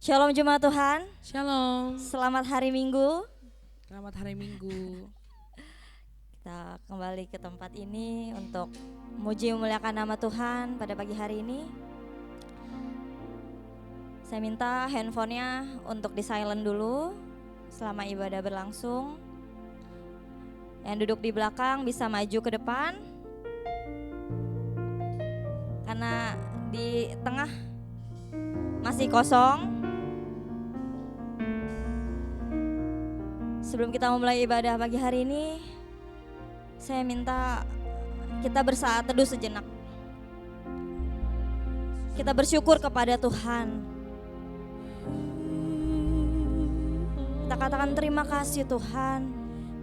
Shalom jemaat Tuhan, Shalom. selamat hari Minggu. Selamat hari Minggu. Kita kembali ke tempat ini untuk memuji memuliakan nama Tuhan pada pagi hari ini. Saya minta handphonenya untuk di silent dulu selama ibadah berlangsung. Yang duduk di belakang bisa maju ke depan, karena di tengah masih kosong. Sebelum kita memulai ibadah pagi hari ini, saya minta kita bersaat teduh sejenak. Kita bersyukur kepada Tuhan. Kita katakan terima kasih Tuhan.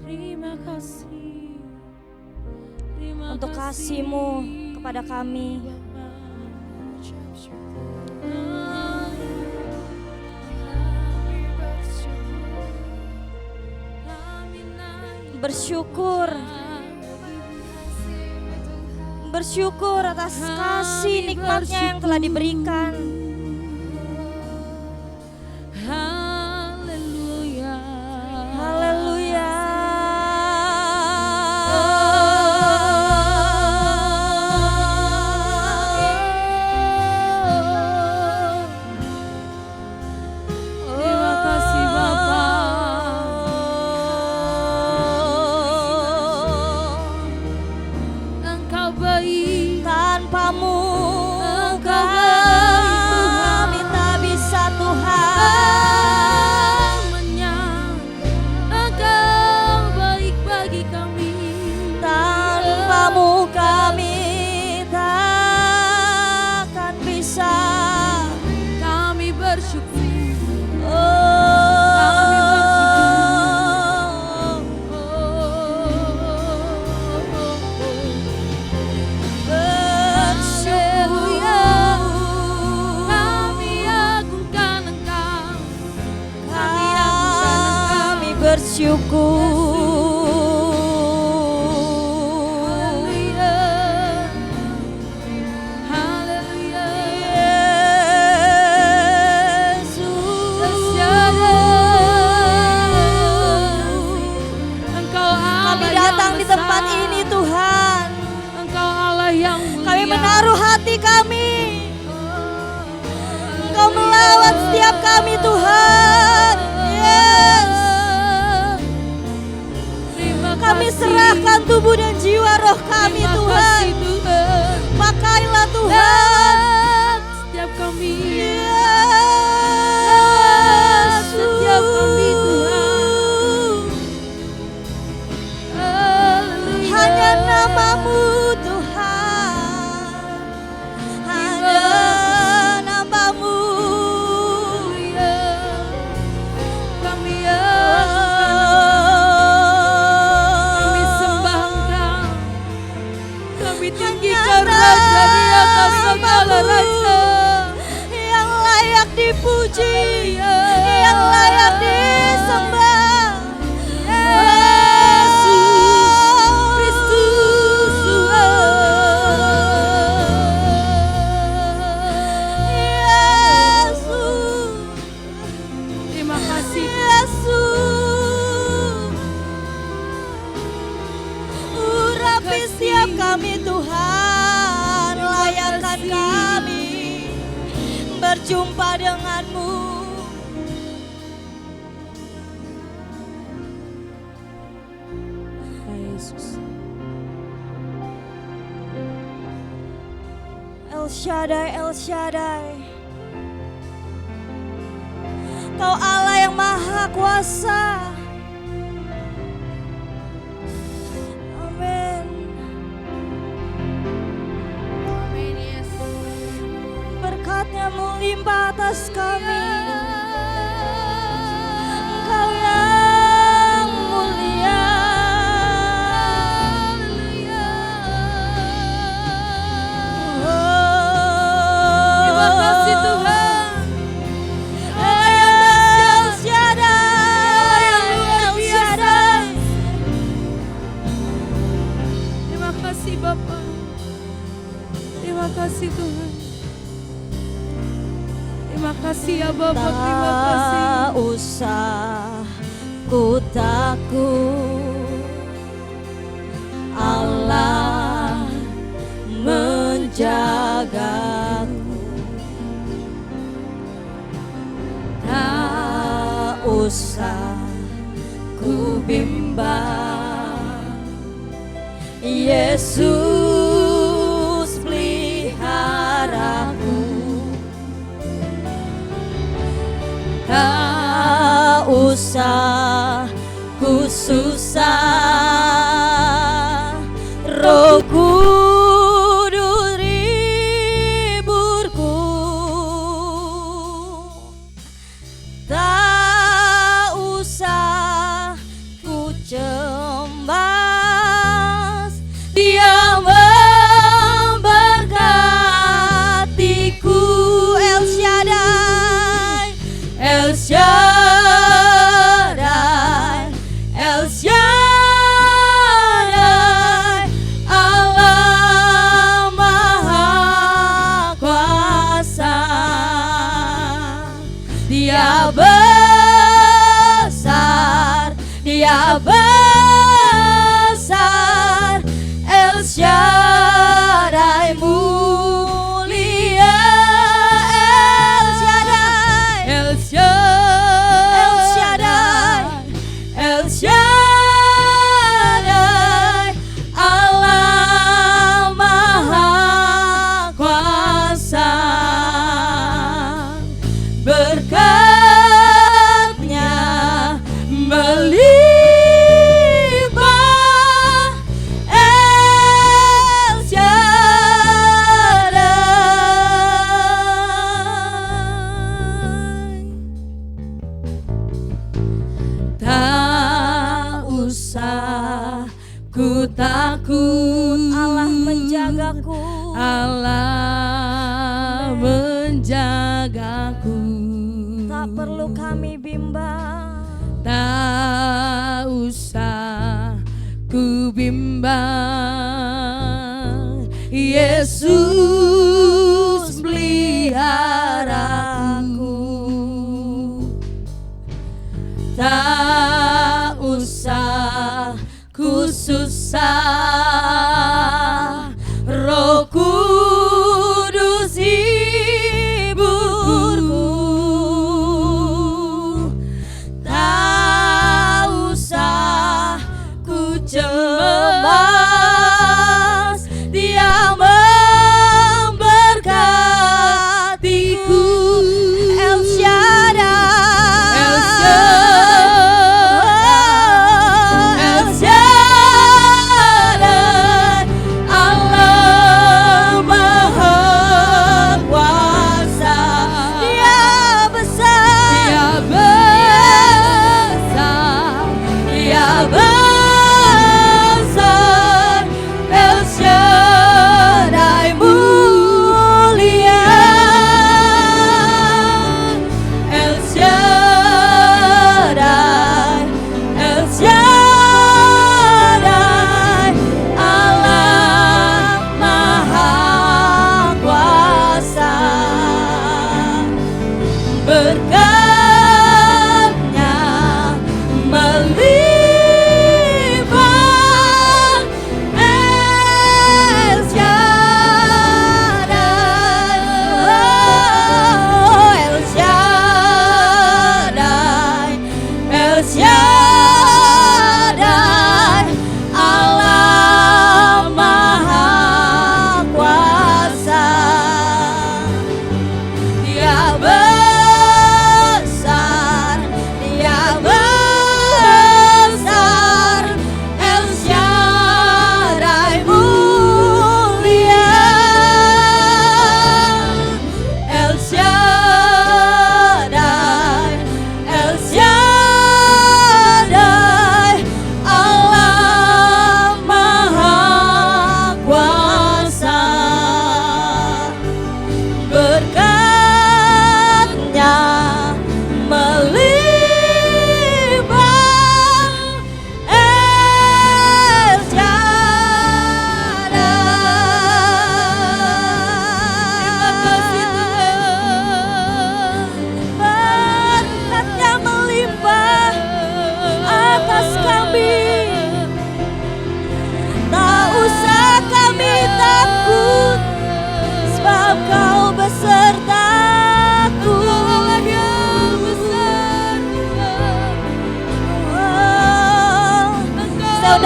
Terima kasih. Untuk kasih-Mu kepada kami. Bersyukur atas kasih nikmatnya yang telah diberikan. Haleluya. Haleluya. Terima kasih Bapa. Engkau baik. Tanpamu Engkau baik Tuhan. kami tak bisa Tuhan. Engkau baik bagi kami. Tanpamu kami takkan bisa. Kami bersyukur. Kami agungkan Engkau. Kami bersyukur. Haleluya. Engkau Kami Allah datang yang di tempat besar. ini Tuhan. Engkau Allah yang mulia. Kami menaruh hati kami. Engkau melawat setiap kami Tuhan. Yes. Terima Kami kasih. serahkan tubuh dan jiwa roh kami Terima Tuhan. kasih, Tuhan. Pakailah Tuhan. Setiap kami. Yesus. Setiap kami Tuhan. Haleluya. Hanya namamu Tuhan. Hanya namamu. Haleluya. Kami kami sembah Engkau. Kami tinggikan Raja di atas segala raja. Yang layak dipuji, yang layak disembah. Yesus Kristus Yesus, Terima kasih. Yesus. Urapi setiap kami Tuhan, layakkan kami berjumpa denganmu. Yesus. El Shaddai, El Shaddai. Kau Allah yang maha kuasa. Amin. Amin, Yesus. Berkatnya melimpah atas kami. Engkau yang mulia. Terima kasih Tuhan. El Shaddai, El Shaddai. Terima kasih Bapa. Terima kasih Tuhan. Terima kasih ya Bapak, terima kasih. Tak usah ku takut, Allah menjagaku. Tak usah ku bimbang, Yesus peliharaku. Tak usah ku susah, Roh Kudus riburku. Tak usah ku cemas, Dia memberkatiku. El Shaddai, El Shaddai, El Shaddai, Allah Maha Kuasa. Dia besar, Dia besar, El Shaddai mulia. El Shaddai, El Shaddai, Allah Maha Kuasa. Berkat-Nya melimpah, El Shaddai. Tak usah ku takut, Allah menjagaku. Allah menjagaku. Tak perlu kami bimbang, tak usah ku bimbang, Yesus peliharaku. Tak usah ku susah, Roh Kudus hiburku. Tak usah ku cemas, Dia memberkatiku.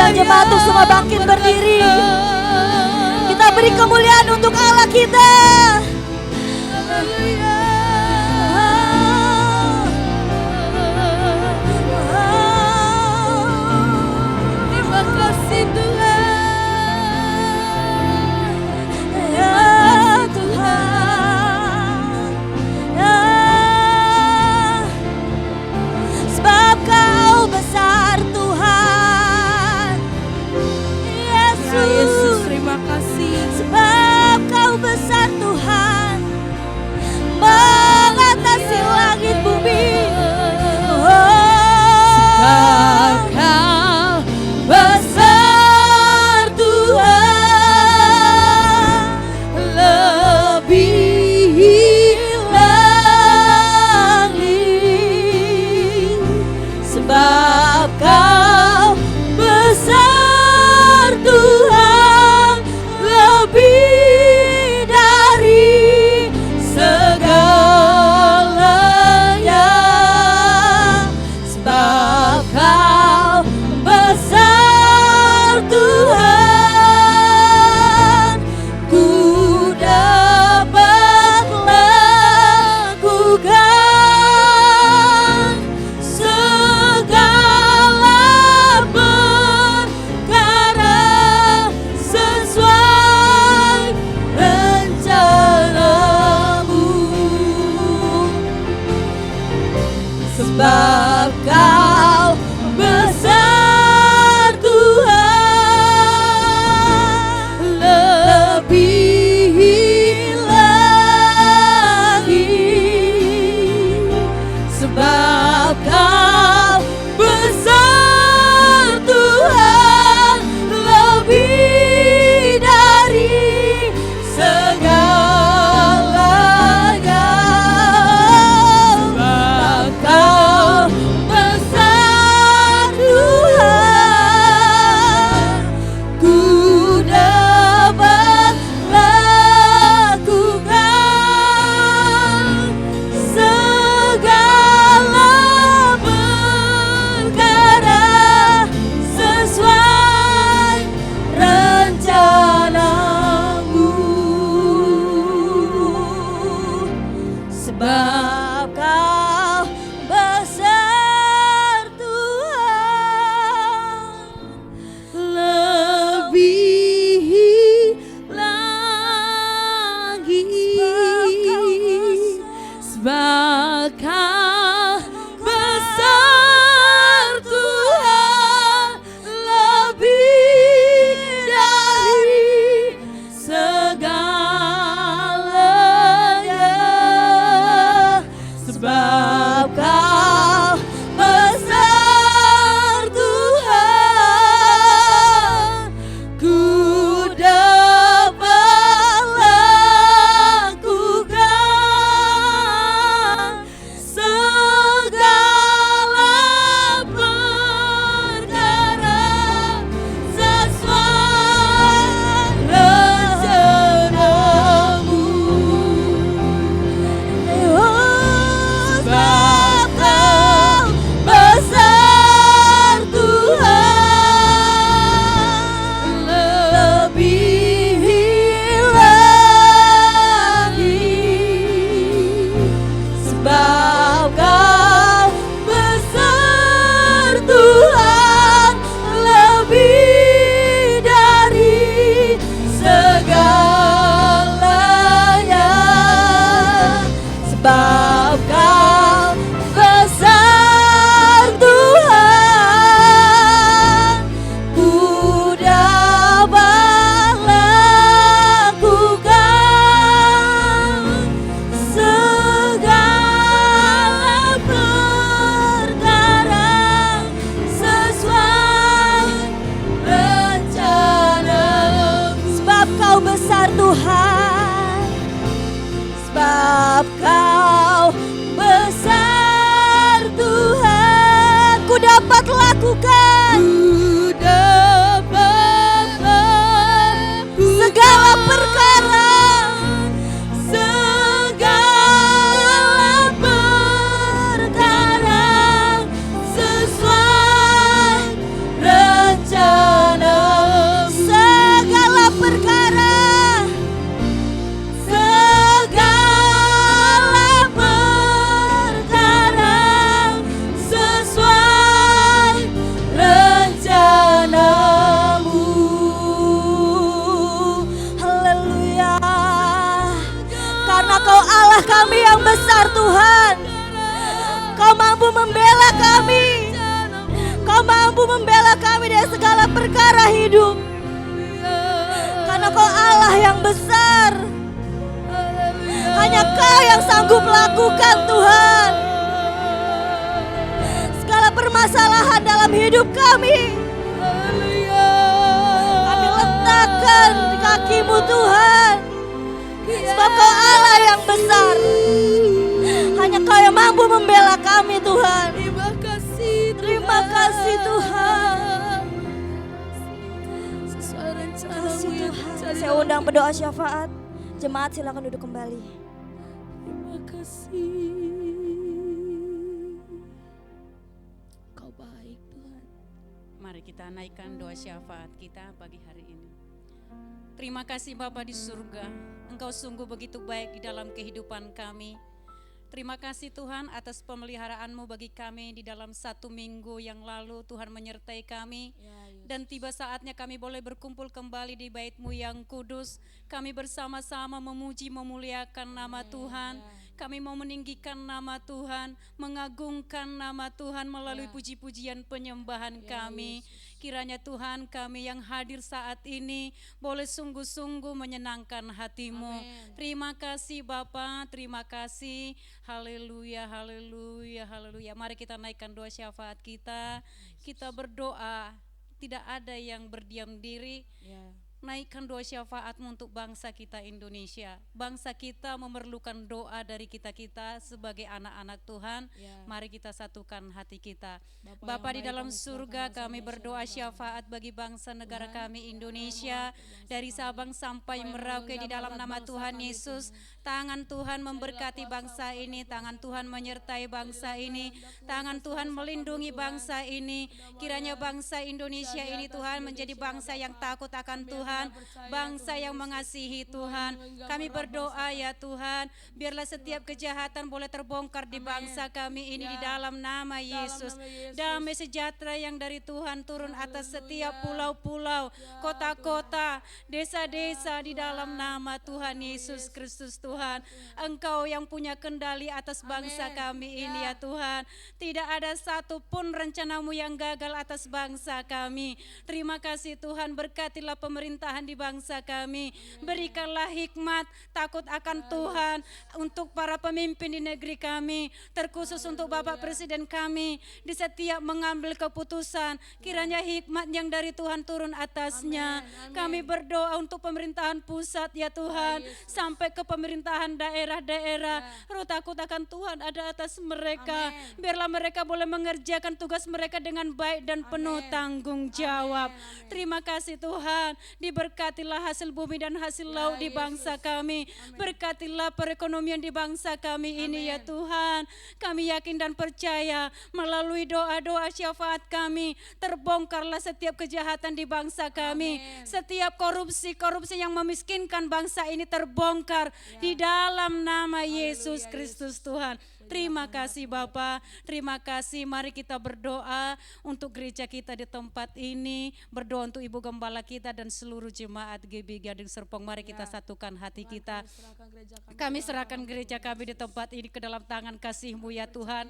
undang jemaat untuk semua bangkit berdiri. Kita beri kemuliaan untuk Allah kita. Terima kasih Tuhan. Ya Tuhan, ya, sebab Kau besar Tuhan. Yesus, Ya Yesus, terima kasih. sebab Kau besar Tuhan, mengatasi langit bumi. Sebab Kau besar Tuhan, lebih langit. Sebab Kau besar Tuhan, lebih dari segalanya. Sebab Kau besar Tuhan, ku dapat lakukan segala perkara sesuai rencanamu. Sebab Kau besar Tuhan, lebih lagi. Sebab Kau besar Tuhan, lebih dari segalanya. Sebab Kau besar Tuhan, ku dapat lakukan segala perkara sesuai rencanamu. Sebab Kau besar Tuhan, lebih lagi. Sebab Kau besar Tuhan, lebih dari segalanya. Sebab Kau besar Tuhan, ku dapat lakukan segala perkara sesuai rencanamu. Sebab Kau besar Tuhan, lebih lagi. Sebab Kau besar Tuhan, lebih dari segalanya. Sebab Kau besar Tuhan, ku dapat lakukan segala perkara sesuai rencanamu. Sebab Kau besar Tuhan, sebab Kau besar Tuhan, ku dapat lakukan segala perkara sesuai rencana. Allah kami yang besar Tuhan. Kau mampu membela kami. Kau mampu membela kami dari segala perkara hidup. Karena Kau Allah yang besar. Hanya Kau yang sanggup lakukan Tuhan. Segala permasalahan dalam hidup kami letakkan di kaki-Mu Tuhan. Sebab Kau Allah yang besar. Hanya Kau yang mampu membela kami Tuhan. Terima kasih Tuhan. Saya undang berdoa syafaat. Jemaat silakan duduk kembali. Terima kasih. Kau baik Tuhan. Mari kita naikkan doa syafaat kita pagi hari ini. Terima kasih Bapa di surga, Engkau sungguh begitu baik di dalam kehidupan kami. Terima kasih Tuhan atas pemeliharaan-Mu bagi kami di dalam 1 minggu yang lalu. Tuhan menyertai kami dan tiba saatnya kami boleh berkumpul kembali di bait-Mu yang kudus. Kami bersama-sama memuji memuliakan nama Tuhan. Kami mau meninggikan nama Tuhan, mengagungkan nama Tuhan melalui puji-pujian penyembahan kami. Kiranya Tuhan kami yang hadir saat ini boleh sungguh-sungguh menyenangkan hati-Mu. Terima kasih Bapa, terima kasih. Haleluya, haleluya, haleluya. Mari kita naikkan doa syafaat kita. Kita berdoa, tidak ada yang berdiam diri. Naikkan doa syafaat-Mu untuk bangsa kita Indonesia. Bangsa kita memerlukan doa dari kita-kita sebagai anak-anak Tuhan. Mari kita satukan hati kita. Bapa di dalam surga, kami berdoa syafaat bagi bangsa negara kami Indonesia. Dari Sabang sampai Merauke di dalam nama Tuhan Yesus. Tangan Tuhan memberkati bangsa ini, tangan Tuhan menyertai bangsa ini, tangan Tuhan melindungi bangsa ini. Kiranya bangsa Indonesia ini Tuhan menjadi bangsa yang takut akan Tuhan, bangsa yang mengasihi Tuhan. Kami berdoa ya Tuhan, biarlah setiap kejahatan boleh terbongkar di bangsa kami ini di dalam nama Yesus. Damai sejahtera yang dari Tuhan turun atas setiap pulau-pulau, kota-kota, desa-desa di dalam nama Tuhan Yesus Kristus Tuhan. Engkau yang punya kendali atas bangsa kami ini ya Tuhan. Tidak ada satupun rencana-Mu yang gagal atas bangsa kami. Terima kasih Tuhan, berkatilah pemerintahan di bangsa kami. Berikanlah hikmat, takut akan Tuhan untuk para pemimpin di negeri kami. Terkhusus untuk Bapak Presiden kami di setiap mengambil keputusan. Kiranya hikmat yang dari Tuhan turun atasnya. Kami berdoa untuk pemerintahan pusat ya Tuhan, sampai ke pemerintahan daerah-daerah. Roh takut akan Tuhan ada atas mereka. Biarlah mereka boleh mengerjakan tugas mereka dengan baik dan penuh tanggung jawab. Terima kasih Tuhan, diberkatilah hasil bumi dan hasil laut di bangsa kami. Berkatilah perekonomian di bangsa kami ini ya Tuhan. Kami yakin dan percaya melalui doa-doa syafaat kami, terbongkarlah setiap kejahatan di bangsa kami. Setiap korupsi yang memiskinkan bangsa ini terbongkar di dalam nama Yesus Kristus Tuhan. Terima kasih Bapa, terima kasih. Mari kita berdoa untuk gereja kita di tempat ini, berdoa untuk Ibu Gembala kita dan seluruh jemaat GB Gading Serpong. Mari kita satukan hati kita. Kami serahkan gereja kami di tempat ini ke dalam tangan kasih-Mu ya Tuhan.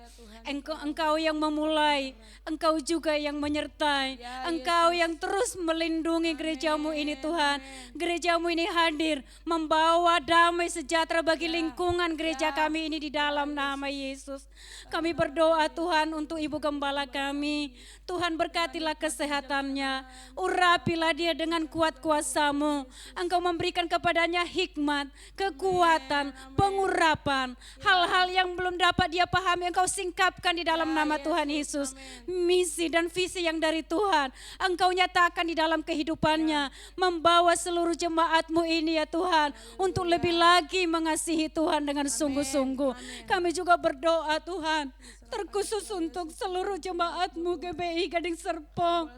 Engkau yang memulai, Engkau juga yang menyertai, Engkau yang terus melindungi gereja-Mu ini Tuhan. Gereja-Mu ini hadir membawa damai sejahtera bagi lingkungan gereja kami ini di dalam nama Yesus. Kami berdoa Tuhan untuk Ibu Gembala kami. Tuhan berkatilah kesehatannya. Urapilah dia dengan kuat kuasa-Mu. Engkau memberikan kepadanya hikmat, kekuatan, pengurapan. Hal-hal yang belum dapat dia pahami Engkau singkapkan di dalam nama Tuhan Yesus. Misi dan visi yang dari Tuhan Engkau nyatakan di dalam kehidupannya. Membawa seluruh jemaat-Mu ini ya Tuhan untuk lebih lagi mengasihi Tuhan dengan sungguh-sungguh. Kami juga berdoa Tuhan, terkhusus untuk seluruh jemaat-Mu GBI Gading Serpong.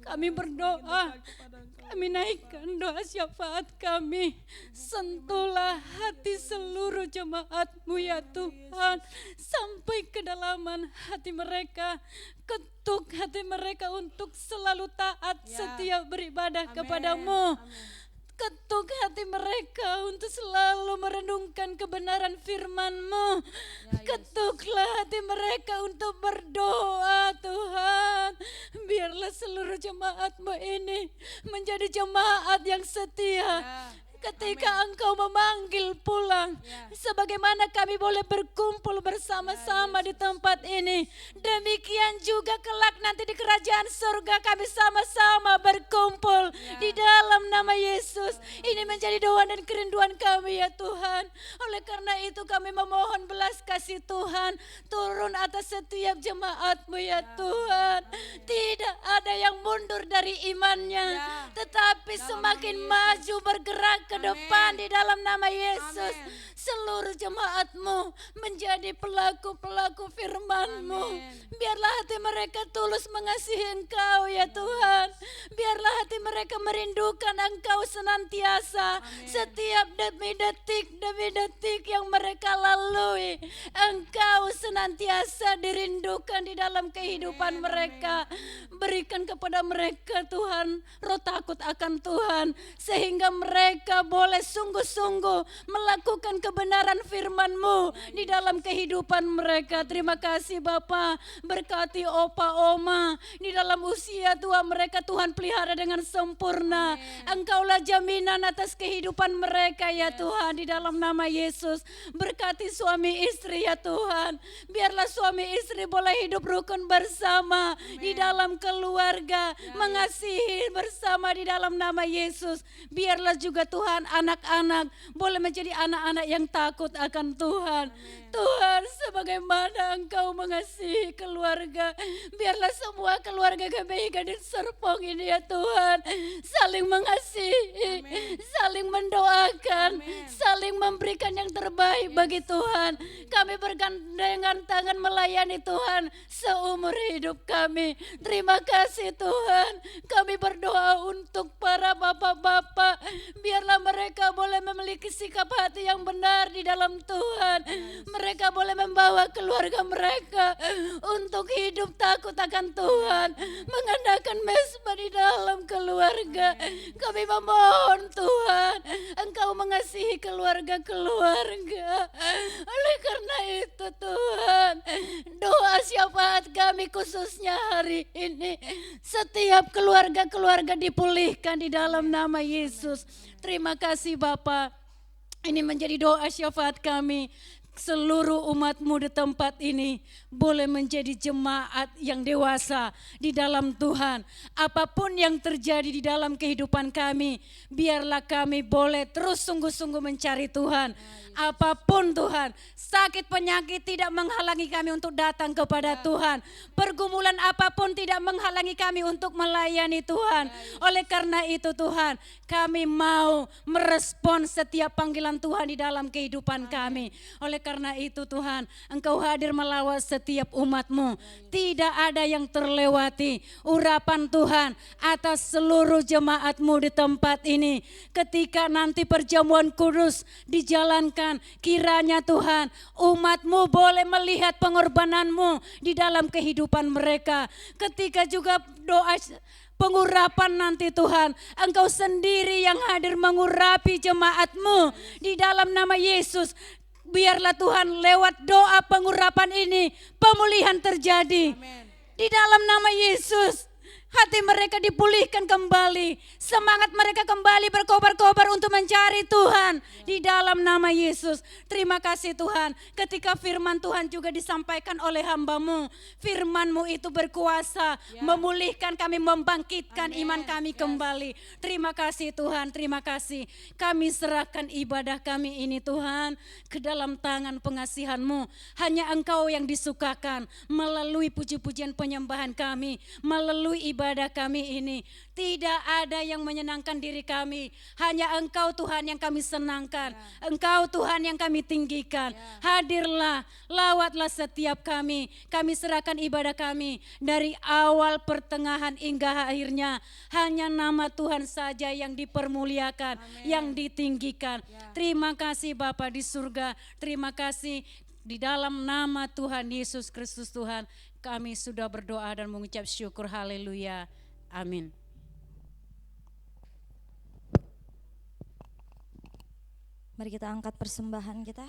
Kami berdoa, kami naikkan doa syafaat kami. Sentuhlah hati seluruh jemaat-Mu ya Tuhan, sampai kedalaman hati mereka. Ketuk hati mereka untuk selalu taat setia beribadah kepada-Mu. ketuk hati mereka untuk selalu merenungkan kebenaran firman-Mu. Ketuklah hati mereka untuk berdoa Tuhan. Biarlah seluruh jemaat-Mu ini menjadi jemaat yang setia. Ketika Engkau memanggil pulang, sebagaimana kami boleh berkumpul bersama-sama di tempat ini, demikian juga kelak nanti di kerajaan surga kami sama-sama berkumpul di dalam nama Yesus. Ini menjadi doa dan kerinduan kami ya Tuhan. Oleh karena itu kami memohon belas kasih Tuhan turun atas setiap jemaat-Mu ya Tuhan. Tidak ada yang mundur dari imannya, tetapi semakin maju bergerak ke depan di dalam nama Yesus. Seluruh jemaat-Mu menjadi pelaku-pelaku firman-Mu. Biarlah hati mereka tulus mengasihi Engkau ya Tuhan. Biarlah hati mereka merindukan Engkau senantiasa. Setiap demi detik yang mereka lalui, Engkau senantiasa dirindukan di dalam kehidupan mereka. Berikan kepada mereka Tuhan roh takut akan Tuhan, sehingga mereka boleh sungguh-sungguh melakukan kebenaran firman-Mu di dalam kehidupan mereka. Terima kasih Bapa, berkati opa oma di dalam usia tua mereka Tuhan, pelihara dengan sempurna. Engkaulah jaminan atas kehidupan mereka ya Tuhan, di dalam nama Yesus. Berkati suami istri ya Tuhan, biarlah suami istri boleh hidup rukun bersama di dalam keluarga, mengasihi bersama di dalam nama Yesus. Biarlah juga Tuhan anak-anak boleh menjadi anak-anak yang takut akan Tuhan. Tuhan, sebagaimana Engkau mengasihi keluarga, biarlah semua keluarga GBI Gading Serpong ini ya Tuhan saling mengasihi, saling mendoakan, saling memberikan yang terbaik bagi Tuhan. Kami bergandengan tangan melayani Tuhan seumur hidup kami. Terima kasih Tuhan. Kami berdoa untuk para bapak-bapak, biarlah mereka boleh memiliki sikap hati yang benar di dalam Tuhan. Mereka boleh membawa keluarga mereka untuk hidup takut akan Tuhan, mengadakan mesbah di dalam keluarga. Kami memohon Tuhan, Engkau mengasihi keluarga-keluarga. Oleh karena itu Tuhan, doa syafaat kami khususnya hari ini, setiap keluarga-keluarga dipulihkan di dalam nama Yesus. Terima kasih Bapa. Ini menjadi doa syafaat kami. Seluruh umat-Mu di tempat ini boleh menjadi jemaat yang dewasa di dalam Tuhan. Apapun yang terjadi di dalam kehidupan kami, biarlah kami boleh terus sungguh-sungguh mencari Tuhan. Apapun Tuhan, sakit penyakit tidak menghalangi kami untuk datang kepada Tuhan. Pergumulan apapun tidak menghalangi kami untuk melayani Tuhan. Oleh karena itu Tuhan, kami mau merespon setiap panggilan Tuhan di dalam kehidupan kami. Oleh karena itu Tuhan, Engkau hadir melawat setiap umat-Mu. Tidak ada yang terlewati. Urapan Tuhan atas seluruh jemaat-Mu di tempat ini. Ketika nanti perjamuan kudus dijalankan, kiranya Tuhan umat-Mu boleh melihat pengorbanan-Mu di dalam kehidupan mereka. Ketika juga doa pengurapan nanti Tuhan, Engkau sendiri yang hadir mengurapi jemaat-Mu di dalam nama Yesus. Biarlah Tuhan lewat doa pengurapan ini pemulihan terjadi. Amen. Di dalam nama Yesus. Hati mereka dipulihkan kembali. Semangat mereka kembali berkobar-kobar untuk mencari Tuhan. Di dalam nama Yesus. Terima kasih Tuhan. Ketika firman Tuhan juga disampaikan oleh hamba-Mu. Firman-Mu itu berkuasa. Memulihkan kami, membangkitkan iman kami kembali. Terima kasih Tuhan, terima kasih. Kami serahkan ibadah kami ini Tuhan ke dalam tangan pengasihan-Mu. Hanya Engkau yang disukakan melalui puji-pujian penyembahan kami. Melalui ibadah kami ini. Tidak ada yang menyenangkan diri kami. Hanya Engkau Tuhan yang kami senangkan. Engkau Tuhan yang kami tinggikan. Hadirlah, lawatlah setiap kami. Kami serahkan ibadah kami dari awal, pertengahan hingga akhirnya. Hanya nama Tuhan saja yang dipermuliakan, yang ditinggikan. Terima kasih Bapa di surga. Terima kasih di dalam nama Tuhan Yesus Kristus Tuhan. Kami sudah berdoa dan mengucap syukur. Haleluya. Amin. Mari kita angkat persembahan kita.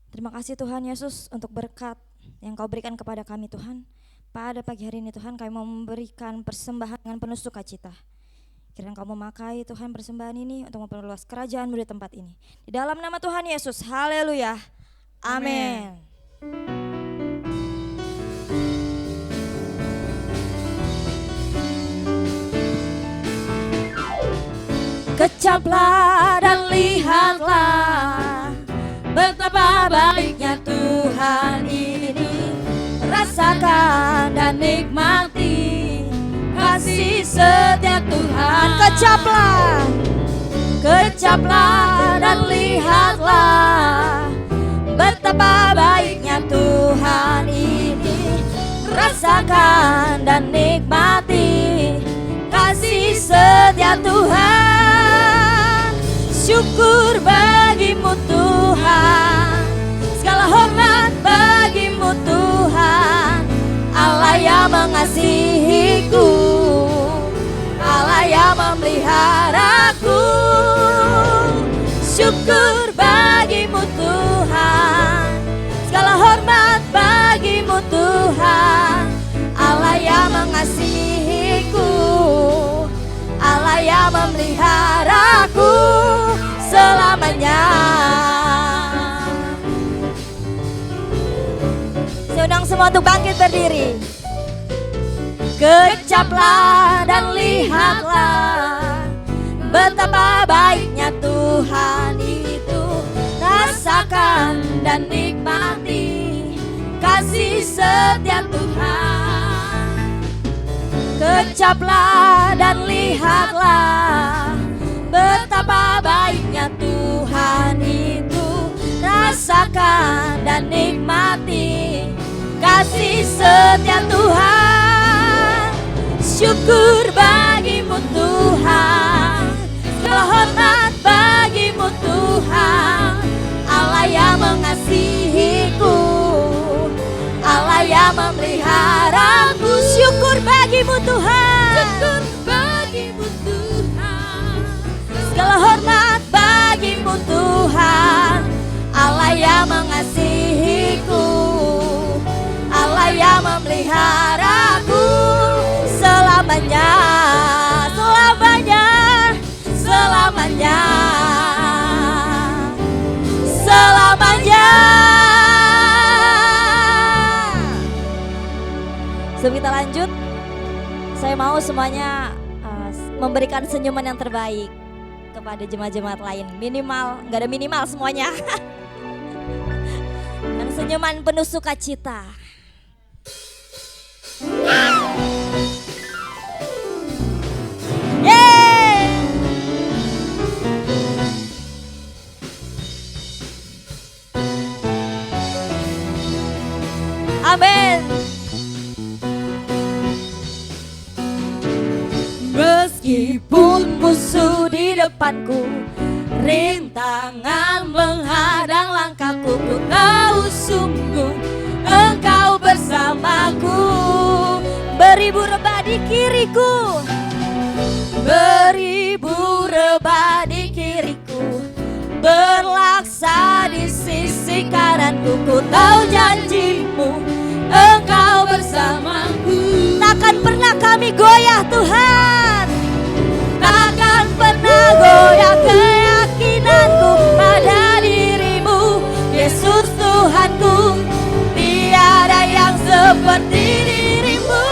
Terima kasih Tuhan Yesus untuk berkat yang Kau berikan kepada kami Tuhan. Pada pagi hari ini Tuhan kami mau memberikan persembahan dengan penuh sukacita. Kiranya Kau memakai Tuhan persembahan ini untuk memperluas kerajaan-Mu di tempat ini. Di dalam nama Tuhan Yesus, haleluya, amin. Kecaplah dan lihatlah betapa baiknya Tuhan ini. Rasakan dan nikmati kasih setia Tuhan. Kecaplah, kecaplah dan lihatlah betapa baiknya Tuhan ini. Rasakan dan nikmati kasih setia Tuhan. Syukur bagimu Tuhan, segala hormat bagimu Tuhan. Allah yang mengasihiku, Allah yang memeliharaku. Syukur bagimu Tuhan, segala hormat bagimu Tuhan. Allah yang mengasihiku, Allah yang memeliharaku selamanya. Saya undang semua untuk bangkit berdiri. Kecaplah dan lihatlah betapa baiknya Tuhan itu. Rasakan dan nikmati kasih setia Tuhan. Kecaplah dan lihatlah betapa baiknya Tuhan itu. Rasakan dan nikmati kasih setia Tuhan. Syukur bagimu Tuhan, segala hormat bagimu Tuhan. Allah yang mengasihiku, Allah yang memeliharaku. Syukur bagimu Tuhan, syukur bagimu Tuhan. Segala hormat bagimu Tuhan. Allah yang mengasihiku, Allah yang memeliharaku selamanya, selamanya, selamanya, selamanya. Sebelum kita lanjut, saya mau semuanya memberikan senyuman yang terbaik kepada jemaat-jemaat lain. Minimal, nggak ada minimal semuanya. Dan senyuman penuh sukacita. Yeay! Amin. Meskipun musuh di depanku, rintangan menghadang langkahku, ku tahu sungguh Engkau bersamaku. Beribu rebah di kiriku, beribu rebah di kiriku, berlaksa di sisi kananku. Ku tahu janjimu, Engkau bersamaku. Takkan pernah kami goyah Tuhan, takkan pernah goyah keyakinanku pada dirimu, Yesus Tuhanku. Tiada yang seperti dirimu.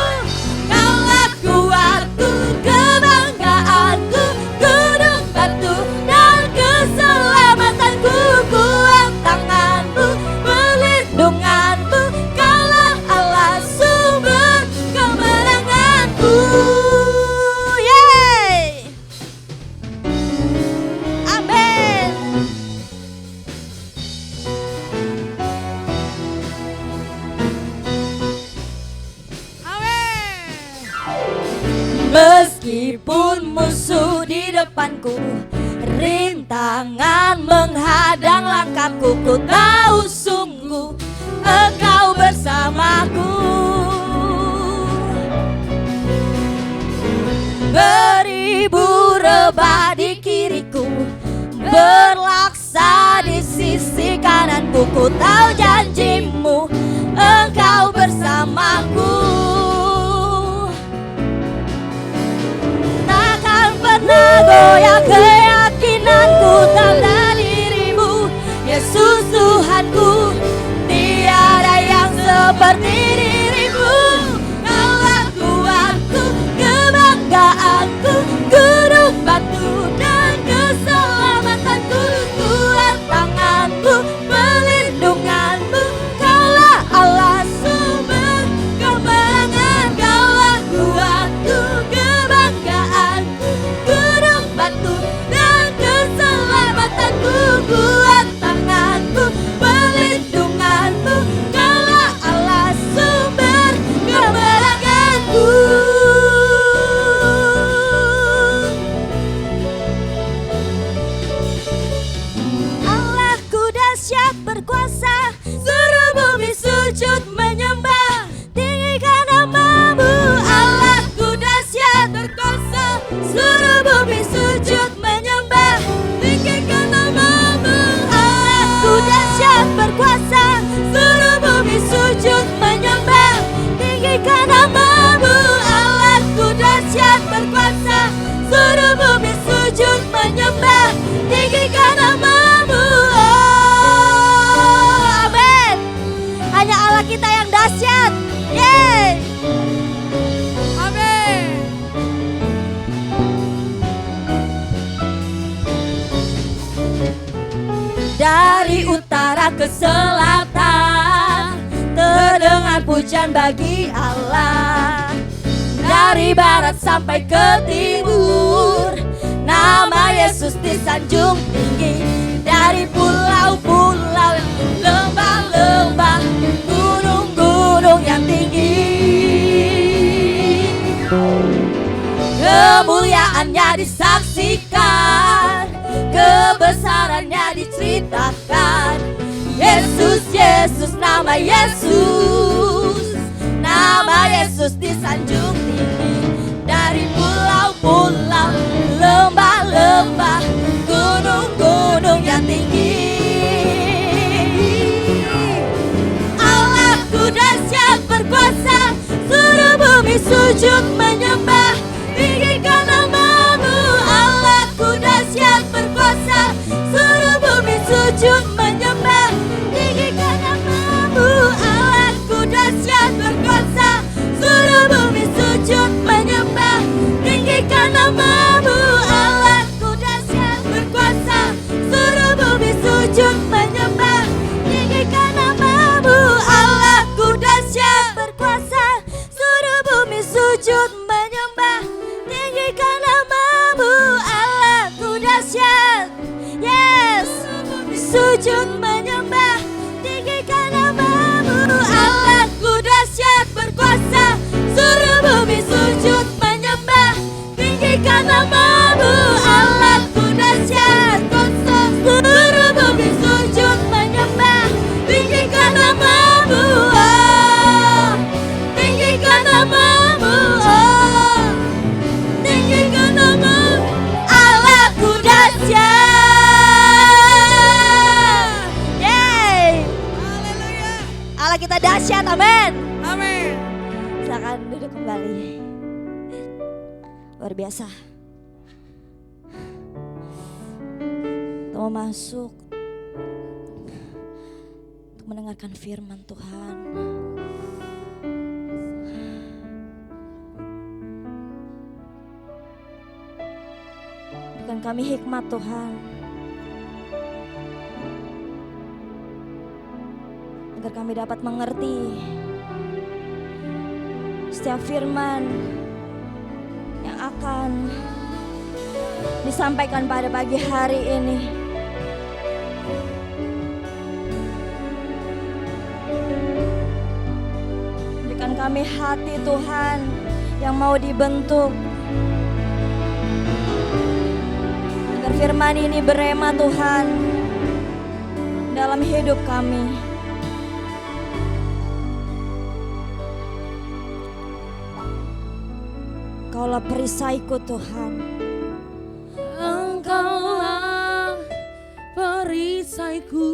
Kaulah kuatku, kebanggaanku, gunung batu dan keselamatanku. Kuat tanganmu, perlindunganmu, kaulah Allah sumber kemenanganku. Yeay! Amin. Meskipun musuh di depanku, rintangan menghadang langkahku, ku tahu sungguh Engkau bersamaku. Beribu rebah di ku tahu janjimu, Engkau bersamaku. Takkan pernah goyah keyakinanku tentang dirimu, Yesus Tuhanku. Tiada yang seperti dirimu, Kaulah kuatku, kebanggaanku, gunung batu dan keselamatanku. Kuat tanganmu, perlindunganmu, Kaulah Allah sumber kemenangan. Kaulah kuatku, kebanggaanku, gunung batu dan keselamatanku. Kuat tanganmu, perlindunganmu, Kaulah Allah sumber kemenanganku. Allahku dahsyat berkuasa, seluruh bumi sujud menyembah, tinggikan namamu. Allahku dahsyat berkuasa, seluruh bumi sujud menyembah, tinggikan namamu. Allahku dahsyat berkuasa, seluruh bumi sujud menyembah, tinggikan namamu. Allahku dahsyat berkuasa, seluruh bumi sujud menyembah, tinggikan namamu. Oh, amin. Hanya Allah kita yang dahsyat. Yeay. Amin. Dari utara ke selatan terdengar pujian bagi Allah. Dari barat sampai ke timur nama Yesus disanjung tinggi. Dari pulau-pulau, lembah-lembah, gunung-gunung yang tinggi, kemuliaannya disaksikan, kebesarannya diceritakan. Yesus, Yesus, nama Yesus, nama Yesus disanjung tinggi. Dari pulau-pulau, lembah-lembah, gunung-gunung yang tinggi. Allahku dahsyat berkuasa, seluruh bumi sujud menyembah, tinggikan namamu. Allahku dahsyat berkuasa, seluruh bumi sujud menyembah, tinggikan namamu. Allahku dahsyat berkuasa, seluruh bumi sujud menyembah, tinggikan namamu. Allahku dahsyat berkuasa, seluruh bumi sujud menyembah, tinggikan namamu. Allahku dahsyat berkuasa, seluruh bumi sujud menyembah, tinggikan namamu. Allahku dahsyat, yes, sujud menyembah, tinggikan namamu. Allahku dahsyat berkuasa, seluruh bumi sujud menyembah, tinggikan namamu. Allahku dahsyat berkuasa, seluruh bumi sujud menyembah, tinggikan namamu. Oh, tinggikan namamu. Oh, tinggikan namamu. Allahku dahsyat. Yeay. Haleluya. Allah kita dahsyat, amin. Amin. Silakan duduk kembali. Luar biasa. Kita mau masuk untuk mendengarkan firman Tuhan. Berikan kami hikmat Tuhan, agar kami dapat mengerti setiap firman yang akan disampaikan pada pagi hari ini. Berikan kami hati Tuhan yang mau dibentuk, agar firman ini berema Tuhan dalam hidup kami. Engkaulah perisaiku Tuhan. Engkaulah perisaiku,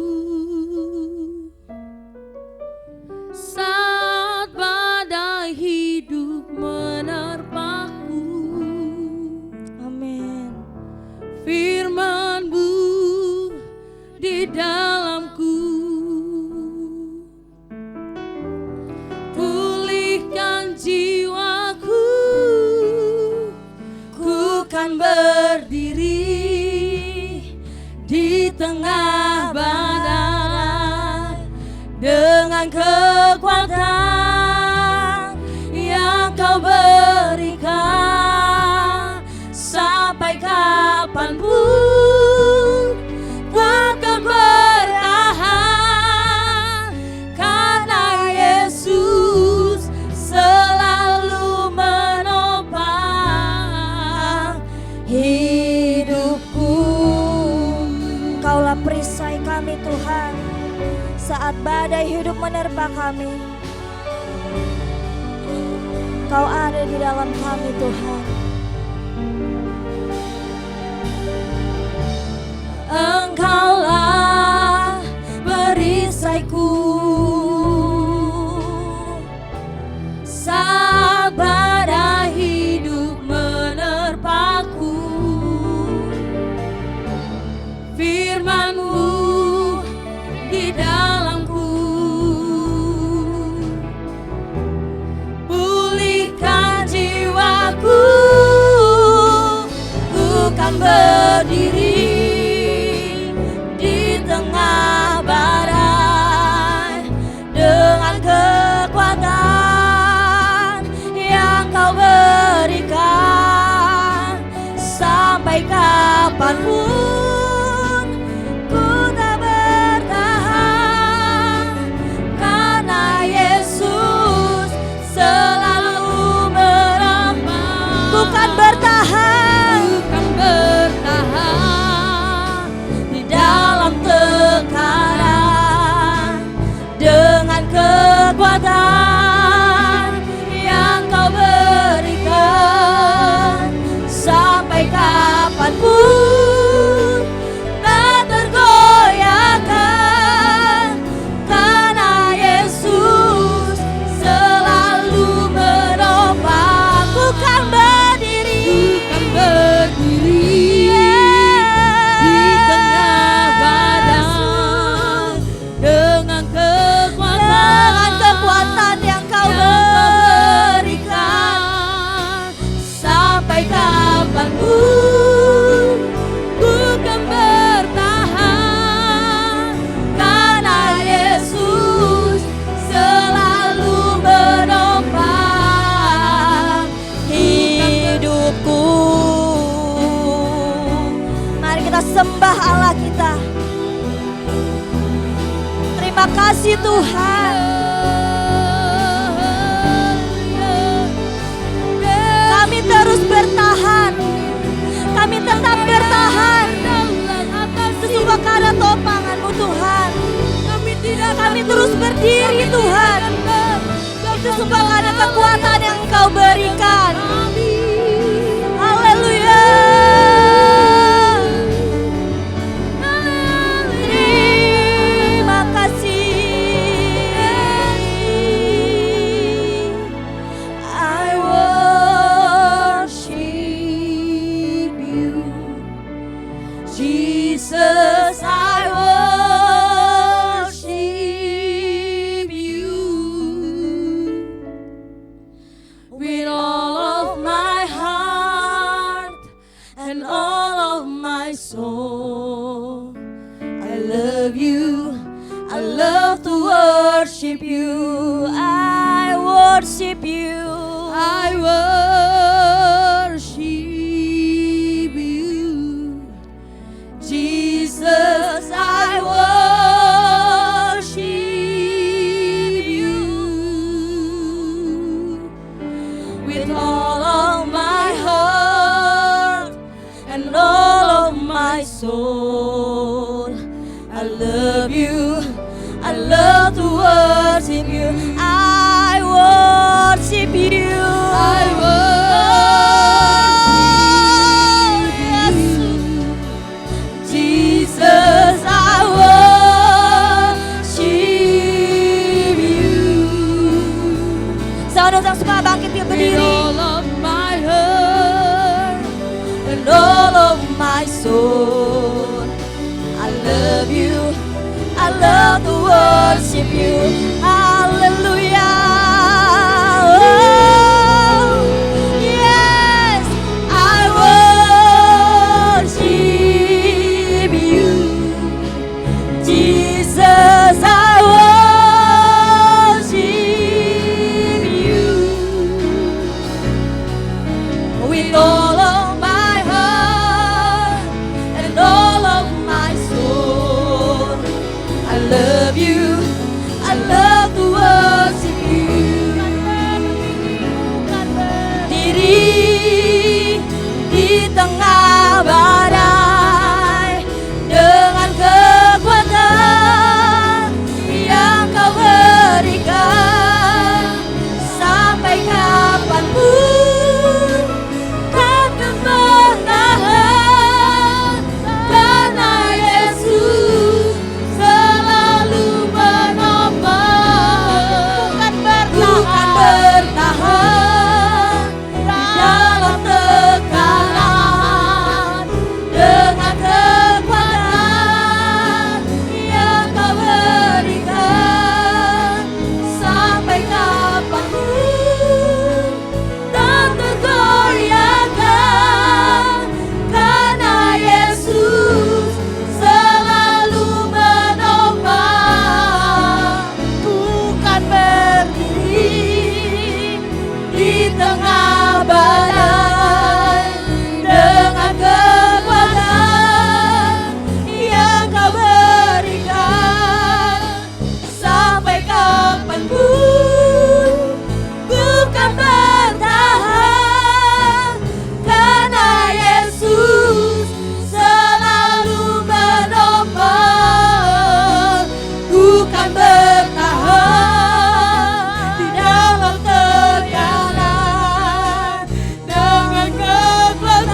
firman-Mu di dalamku. Pulihkan jiwaku, ku kan berdiri di tengah badai dengan kekuatan yang Kau berikan. Sampai kapanpun ku akan bertahan, karena Yesus selalu menopang hidupku. Kaulah perisai kami Tuhan, saat badai hidup menerpa kami. Kau ada di dalam kami Tuhan. Engkaulah perisaiku, saat badai hidup menerpaku. Firman-Mu di dalamku, pulihkan jiwaku, ku kan berdiri di tengah badai dengan kekuatan yang Kau berikan. Sampai kapanpun ku tak bertahan, karena Yesus selalu menopang. Ku kan bertahan, di dalam tekanan dengan kekuatan yang Kau berikan. Sampai kapanpun tak tergoyahkan, karena Yesus selalu menopang. Ku kan berdiri di tengah badai dengan kekuatan yang Kau berikan. Sampai kapanpun ku kan bertahan, karena Yesus selalu menopang hidupku. Mari kita sembah Allah kita. Terima kasih Tuhan. Kami terus bertahan, kami tetap bertahan. Sesungguhnya karena topangan-Mu Tuhan, kami terus berdiri Tuhan. Itu semua karena kekuatan yang Engkau berikan. Haleluya. Terima kasih. I worship You, Jesus. I worship You with all of my heart and all of my soul. I love You, I love to worship You. I worship You, I worship You, Jesus. I worship You with all of my heart and all of my soul. I love You, I love to worship You. I worship You, I worship You, Jesus. I worship You. Saudara yang suka bangkit dia With berdiri. all of my heart and all of my soul. worship you. Hallelujah. Oh, yes, I worship you. Jesus, I worship you. With all of my heart and all of my soul, I love you, I love to worship you. Diri di tengah badai dengan kekuatan yang kau berikan, sampai kapanpun takkan bertahan, karena Yesus selalu menopang. Bukan bertahan dalam tekanan, dengan kekuatan yang kau berikan, sampai kapanpun tak tergoyahkan, karena Yesus selalu menopang. Bukan berdiri di tengah badai dengan kekuatan yang kau berikan, sampai kapanpun bukan bertahan, karena Yesus selalu menopang. Bukan bertahan di dalam tekanan, dengan kekuatan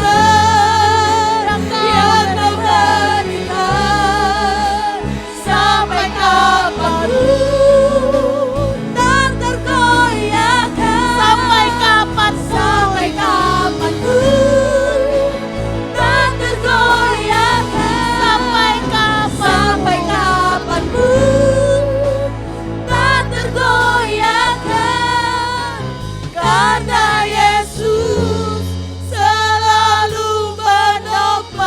yang kau berikan, sampai kapanpun tak tergoyahkan. Sampai kapanpun tak tergoyahkan. Sampai kapanpun tak tergoyahkan, karena Yesus selalu menopang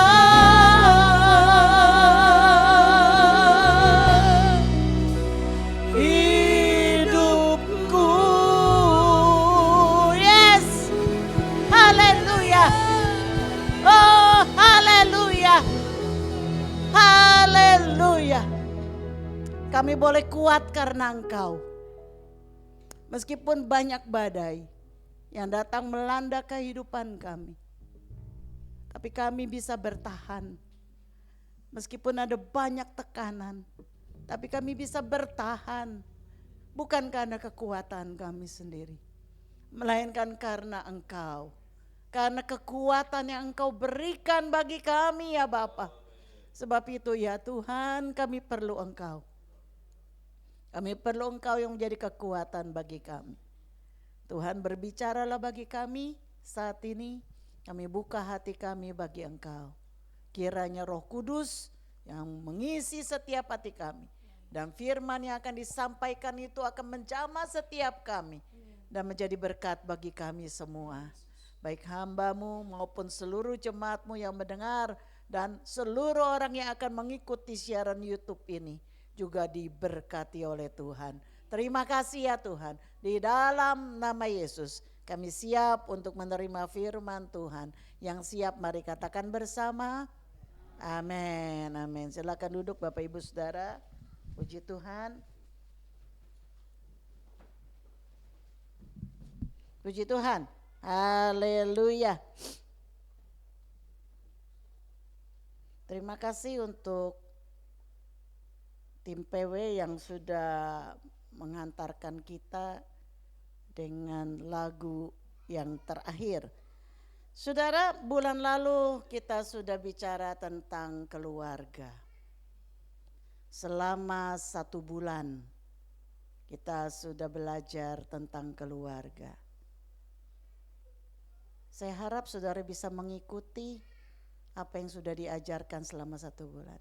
hidupku. Yes, haleluya. Oh, haleluya. Haleluya. Kami boleh kuat karena Engkau. Meskipun banyak badai yang datang melanda kehidupan kami, tapi kami bisa bertahan. Meskipun ada banyak tekanan, tapi kami bisa bertahan. Bukan karena kekuatan kami sendiri, melainkan karena Engkau. Karena kekuatan yang Engkau berikan bagi kami ya Bapa. Sebab itu ya Tuhan, kami perlu Engkau. Kami perlu Engkau yang menjadi kekuatan bagi kami. Tuhan, berbicaralah bagi kami saat ini. Kami buka hati kami bagi Engkau. Kiranya Roh Kudus yang mengisi setiap hati kami, dan firman yang akan disampaikan itu akan menjamah setiap kami dan menjadi berkat bagi kami semua. Baik hamba-Mu maupun seluruh jemaat-Mu yang mendengar, dan seluruh orang yang akan mengikuti siaran YouTube ini juga diberkati oleh Tuhan. Terima kasih ya Tuhan. Di dalam nama Yesus kami siap untuk menerima firman Tuhan. Yang siap mari katakan bersama. Amin, amin. Silakan duduk Bapak Ibu Saudara. Puji Tuhan. Puji Tuhan. Haleluya. Terima kasih untuk tim PW yang sudah menghantarkan kita dengan lagu yang terakhir. Saudara, bulan lalu kita sudah bicara tentang keluarga. Selama 1 bulan kita sudah belajar tentang keluarga. Saya harap saudara bisa mengikuti apa yang sudah diajarkan selama 1 bulan.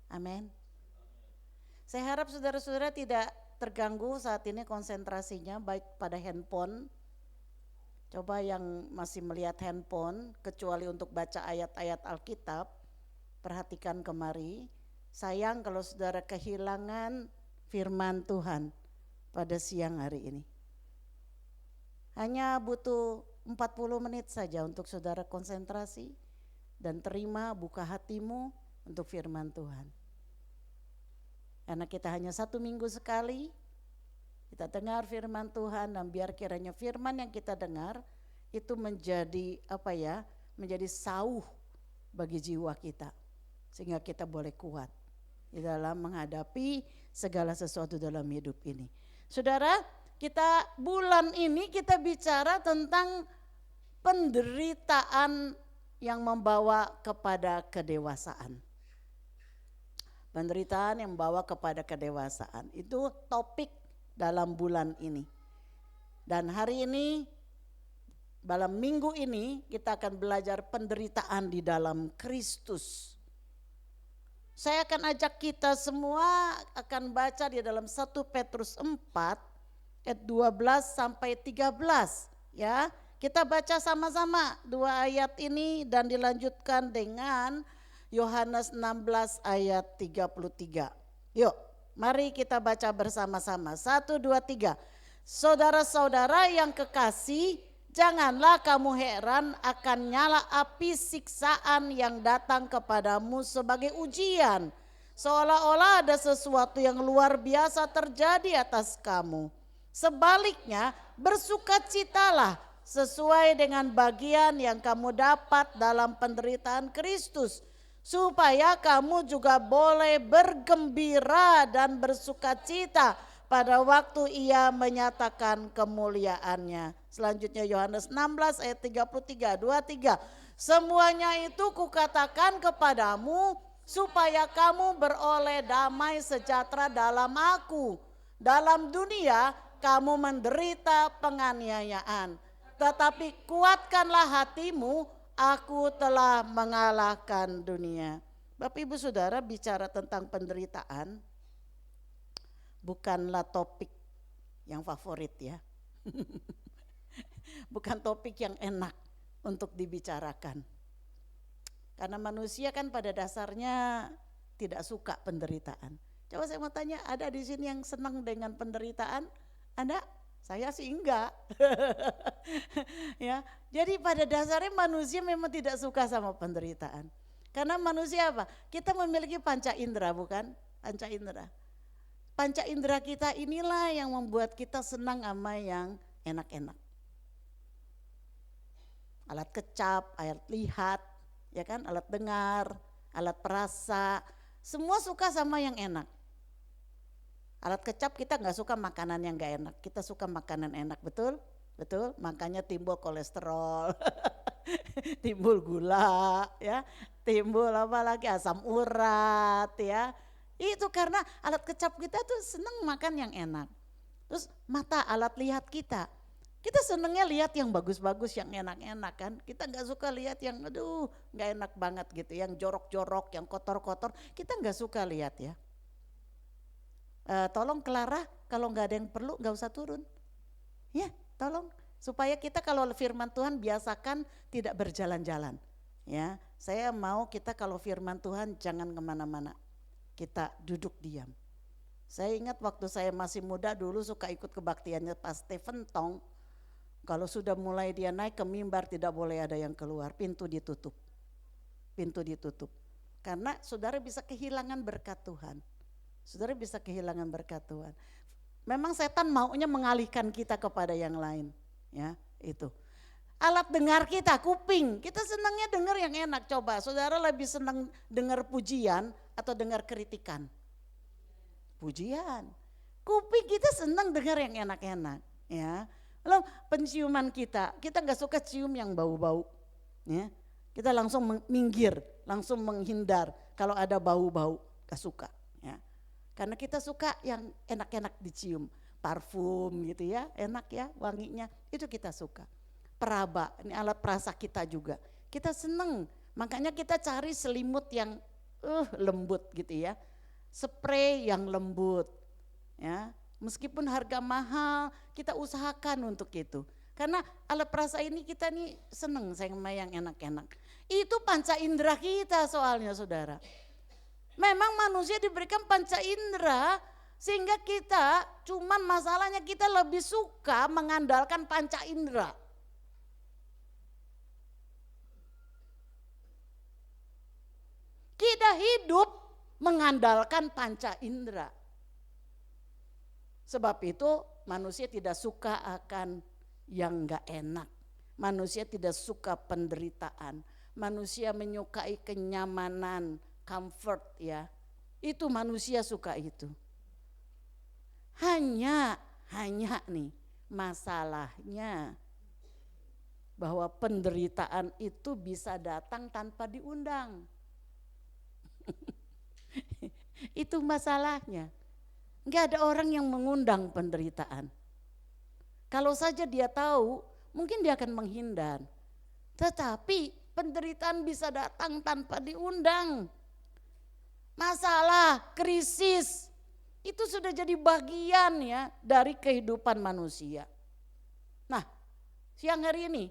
Amin. Saya harap saudara-saudara tidak terganggu saat ini konsentrasinya baik pada handphone. Coba yang masih melihat handphone, kecuali untuk baca ayat-ayat Alkitab, perhatikan kemari. Sayang kalau saudara kehilangan firman Tuhan pada siang hari ini. Hanya butuh 40 menit saja untuk saudara konsentrasi dan terima, buka hatimu untuk firman Tuhan. Karena kita hanya 1 minggu sekali kita dengar firman Tuhan, dan biar kiranya firman yang kita dengar itu menjadi menjadi sauh bagi jiwa kita, sehingga kita boleh kuat di dalam menghadapi segala sesuatu dalam hidup ini. Saudara, kita bulan ini kita bicara tentang penderitaan yang membawa kepada kedewasaan. Penderitaan yang membawa kepada kedewasaan itu topik dalam bulan ini. Dan hari ini, dalam minggu ini kita akan belajar penderitaan di dalam Kristus. Saya akan ajak kita semua akan baca di dalam 1 Petrus 4 ayat 12 sampai 13 ya. Kita baca sama-sama 2 ayat ini dan dilanjutkan dengan Yohanes 16 ayat 33. Yuk, mari kita baca bersama-sama. 1, 2, 3. Saudara-saudara yang kekasih, janganlah kamu heran akan nyala api siksaan yang datang kepadamu sebagai ujian, seolah-olah ada sesuatu yang luar biasa terjadi atas kamu. Sebaliknya, bersukacitalah sesuai dengan bagian yang kamu dapat dalam penderitaan Kristus, supaya kamu juga boleh bergembira dan bersukacita pada waktu Ia menyatakan kemuliaannya. Selanjutnya Yohanes 16 ayat 33, 23. Semuanya itu kukatakan kepadamu supaya kamu beroleh damai sejahtera dalam aku. Dalam dunia kamu menderita penganiayaan, tetapi kuatkanlah hatimu, aku telah mengalahkan dunia. Bapak Ibu Saudara, bicara tentang penderitaan bukanlah topik yang favorit ya. Bukan topik yang enak untuk dibicarakan. Karena manusia kan pada dasarnya tidak suka penderitaan. Coba saya mau tanya, ada di sini yang senang dengan penderitaan? Ada? Saya sih enggak. Ya, jadi pada dasarnya manusia memang tidak suka sama penderitaan. Karena manusia apa? Kita memiliki panca indera, bukan? Panca indera. Panca indera kita inilah yang membuat kita senang sama yang enak-enak. Alat kecap, alat lihat, ya kan, alat dengar, alat perasa, semua suka sama yang enak. Alat kecap kita nggak suka makanan yang nggak enak, kita suka makanan enak, betul? Betul, makanya timbul kolesterol, timbul gula, ya, timbul apa lagi asam urat, ya. Itu karena alat kecap kita tuh seneng makan yang enak. Terus mata, alat lihat kita senengnya lihat yang bagus-bagus, yang enak-enak kan. Kita nggak suka lihat yang aduh nggak enak banget gitu, yang jorok-jorok, yang kotor-kotor. Kita nggak suka lihat ya. Tolong Clara, kalau nggak ada yang perlu nggak usah turun. Ya, tolong supaya kita kalau firman Tuhan biasakan tidak berjalan-jalan. Ya, saya mau kita kalau firman Tuhan jangan kemana-mana. Kita duduk diam. Saya ingat waktu saya masih muda dulu suka ikut kebaktiannya Pak Stephen Tong. Kalau sudah mulai dia naik ke mimbar tidak boleh ada yang keluar, pintu ditutup. Pintu ditutup. Karena saudara bisa kehilangan berkat Tuhan. Saudara bisa kehilangan berkat Tuhan. Memang setan maunya mengalihkan kita kepada yang lain, ya, itu. Alat dengar kita, kuping, kita senangnya dengar yang enak. Coba saudara lebih senang dengar pujian atau dengar kritikan? Pujian. Kuping kita senang dengar yang enak-enak, ya. Lalu penciuman kita nggak suka cium yang bau-bau, ya. Kita langsung minggir, langsung menghindar kalau ada bau-bau, gak suka, ya. Karena kita suka yang enak-enak dicium, parfum gitu ya, enak ya wanginya, itu kita suka. Peraba, ini alat perasa kita juga, kita seneng, makanya kita cari selimut yang lembut gitu ya. spray yang lembut. Ya, meskipun harga mahal, kita usahakan untuk itu. Karena alat perasa ini kita nih seneng sama yang enak-enak. Itu panca indera kita soalnya saudara. Memang manusia diberikan panca indera sehingga kita, cuman masalahnya kita lebih suka mengandalkan panca indera. Kita hidup mengandalkan panca indera. Sebab itu manusia tidak suka akan yang enggak enak. Manusia tidak suka penderitaan. Manusia menyukai kenyamanan, comfort ya. Itu manusia suka itu. Hanya nih masalahnya bahwa penderitaan itu bisa datang tanpa diundang. Itu masalahnya. Enggak ada orang yang mengundang penderitaan. Kalau saja dia tahu, mungkin dia akan menghindar. Tetapi penderitaan bisa datang tanpa diundang. Masalah, krisis, itu sudah jadi bagian ya dari kehidupan manusia. Nah, siang hari ini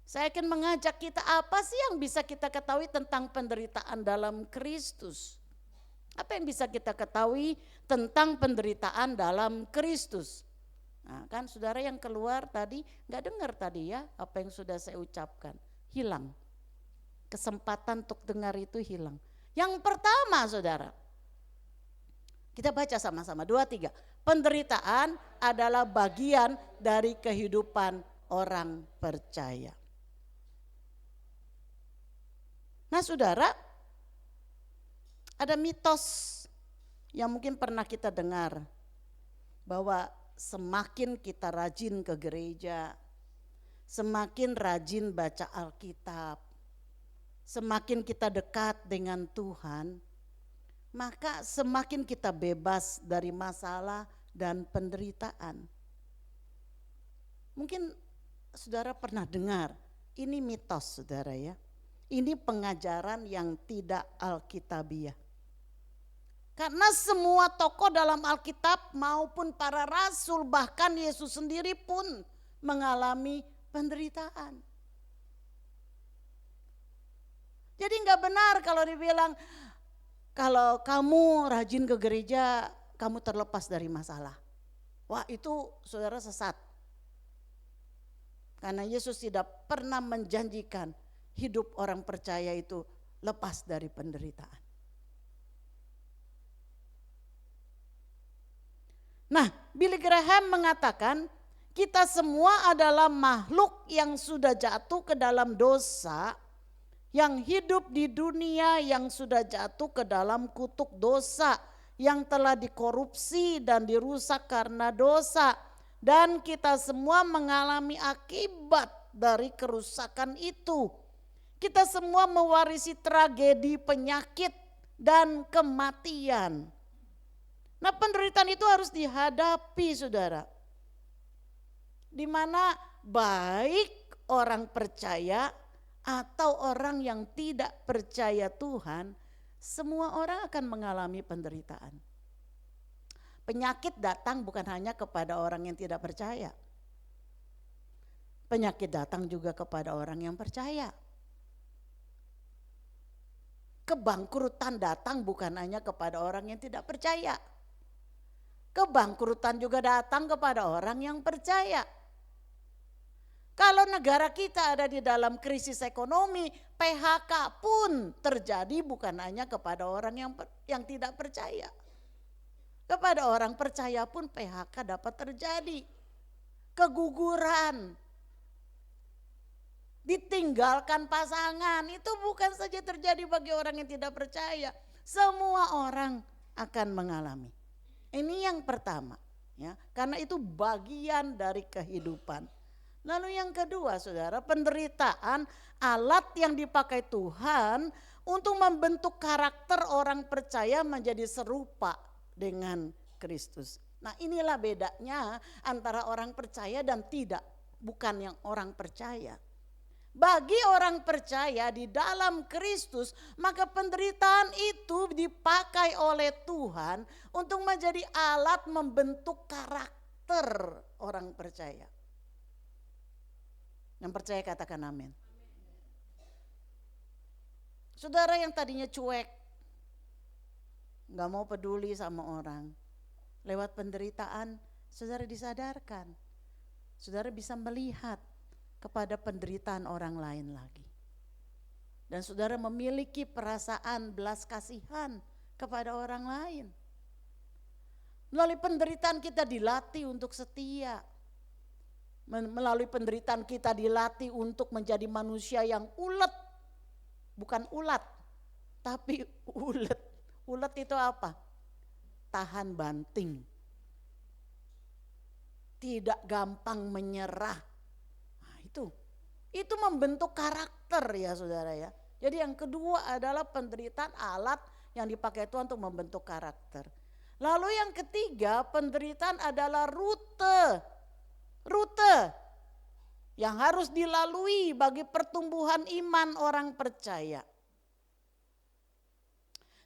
saya akan mengajak kita apa sih yang bisa kita ketahui tentang penderitaan dalam Kristus. Apa yang bisa kita ketahui tentang penderitaan dalam Kristus? Nah, kan saudara yang keluar tadi nggak dengar tadi ya apa yang sudah saya ucapkan, hilang. Kesempatan untuk dengar itu hilang. Yang pertama saudara, kita baca sama-sama 2, 3. Penderitaan adalah bagian dari kehidupan orang percaya. Nah saudara, ada mitos yang mungkin pernah kita dengar bahwa semakin kita rajin ke gereja, semakin rajin baca Alkitab, semakin kita dekat dengan Tuhan, maka semakin kita bebas dari masalah dan penderitaan. Mungkin saudara pernah dengar, ini mitos saudara ya. Ini pengajaran yang tidak alkitabiah. Karena semua tokoh dalam Alkitab maupun para rasul bahkan Yesus sendiri pun mengalami penderitaan. Jadi enggak benar kalau dibilang kalau kamu rajin ke gereja kamu terlepas dari masalah. Wah itu saudara sesat. Karena Yesus tidak pernah menjanjikan hidup orang percaya itu lepas dari penderitaan. Nah, Billy Graham mengatakan kita semua adalah makhluk yang sudah jatuh ke dalam dosa, yang hidup di dunia yang sudah jatuh ke dalam kutuk dosa, yang telah dikorupsi dan dirusak karena dosa. Dan kita semua mengalami akibat dari kerusakan itu. Kita semua mewarisi tragedi penyakit dan kematian. Nah penderitaan itu harus dihadapi saudara. Di mana baik orang percaya atau orang yang tidak percaya Tuhan, semua orang akan mengalami penderitaan. Penyakit datang bukan hanya kepada orang yang tidak percaya. Penyakit datang juga kepada orang yang percaya. Kebangkrutan datang bukan hanya kepada orang yang tidak percaya. Kebangkrutan juga datang kepada orang yang percaya. Kalau negara kita ada di dalam krisis ekonomi, PHK pun terjadi bukan hanya kepada orang yang tidak percaya. Kepada orang percaya pun PHK dapat terjadi. Keguguran, ditinggalkan pasangan, itu bukan saja terjadi bagi orang yang tidak percaya. Semua orang akan mengalami. Ini yang pertama, ya, karena itu bagian dari kehidupan. Lalu yang kedua, saudara, penderitaan alat yang dipakai Tuhan untuk membentuk karakter orang percaya menjadi serupa dengan Kristus. Nah, inilah bedanya antara orang percaya dan tidak, bukan yang orang percaya. Bagi orang percaya di dalam Kristus, maka penderitaan itu dipakai oleh Tuhan untuk menjadi alat membentuk karakter orang percaya. Yang percaya katakan amin. Saudara yang tadinya cuek, gak mau peduli sama orang, lewat penderitaan saudara disadarkan. Saudara bisa melihat kepada penderitaan orang lain lagi. Dan saudara memiliki perasaan belas kasihan kepada orang lain. Melalui penderitaan kita dilatih untuk setia. Melalui penderitaan kita dilatih untuk menjadi manusia yang ulet. Bukan ulat, tapi ulet. Ulet itu apa? Tahan banting. Tidak gampang menyerah. Itu membentuk karakter ya saudara ya. Jadi yang kedua adalah penderitaan alat yang dipakai Tuhan untuk membentuk karakter. Lalu yang ketiga, penderitaan adalah rute yang harus dilalui bagi pertumbuhan iman orang percaya.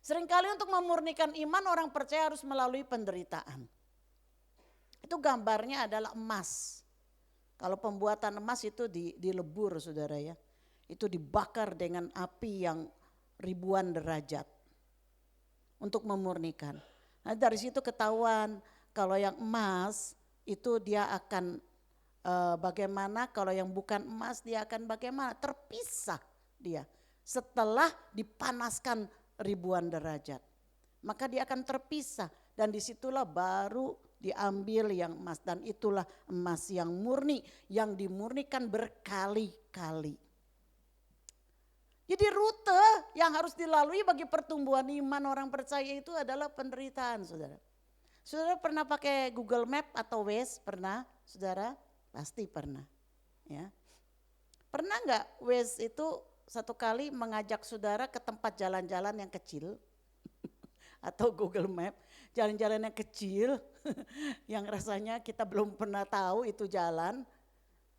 Seringkali untuk memurnikan iman orang percaya harus melalui penderitaan. Itu gambarnya adalah emas. Kalau pembuatan emas itu dilebur saudara ya. Itu dibakar dengan api yang ribuan derajat untuk memurnikan. Nah dari situ ketahuan kalau yang emas itu dia akan bagaimana, kalau yang bukan emas dia akan bagaimana, terpisah dia. Setelah dipanaskan ribuan derajat maka dia akan terpisah dan disitulah baru diambil yang emas, dan itulah emas yang murni, yang dimurnikan berkali-kali. Jadi rute yang harus dilalui bagi pertumbuhan iman orang percaya itu adalah penderitaan saudara. Saudara pernah pakai Google Map atau Waze? Pernah saudara? Pasti pernah. Ya. Pernah enggak Waze itu satu kali mengajak saudara ke tempat jalan-jalan yang kecil? Atau Google Map, jalan-jalan yang kecil yang rasanya kita belum pernah tahu itu jalan.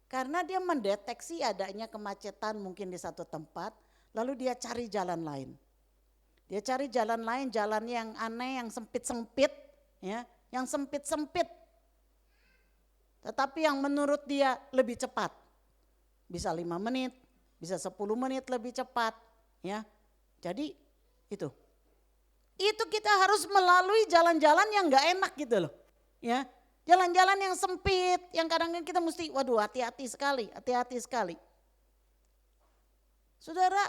Karena dia mendeteksi adanya kemacetan mungkin di satu tempat, lalu dia cari jalan lain. Dia cari jalan lain, jalan yang aneh, yang sempit-sempit, ya, yang sempit-sempit. Tetapi yang menurut dia lebih cepat. Bisa 5 menit, bisa 10 menit lebih cepat, ya. Jadi itu kita harus melalui jalan-jalan yang gak enak gitu loh. Ya, jalan-jalan yang sempit, yang kadang-kadang kita mesti waduh hati-hati sekali. Saudara,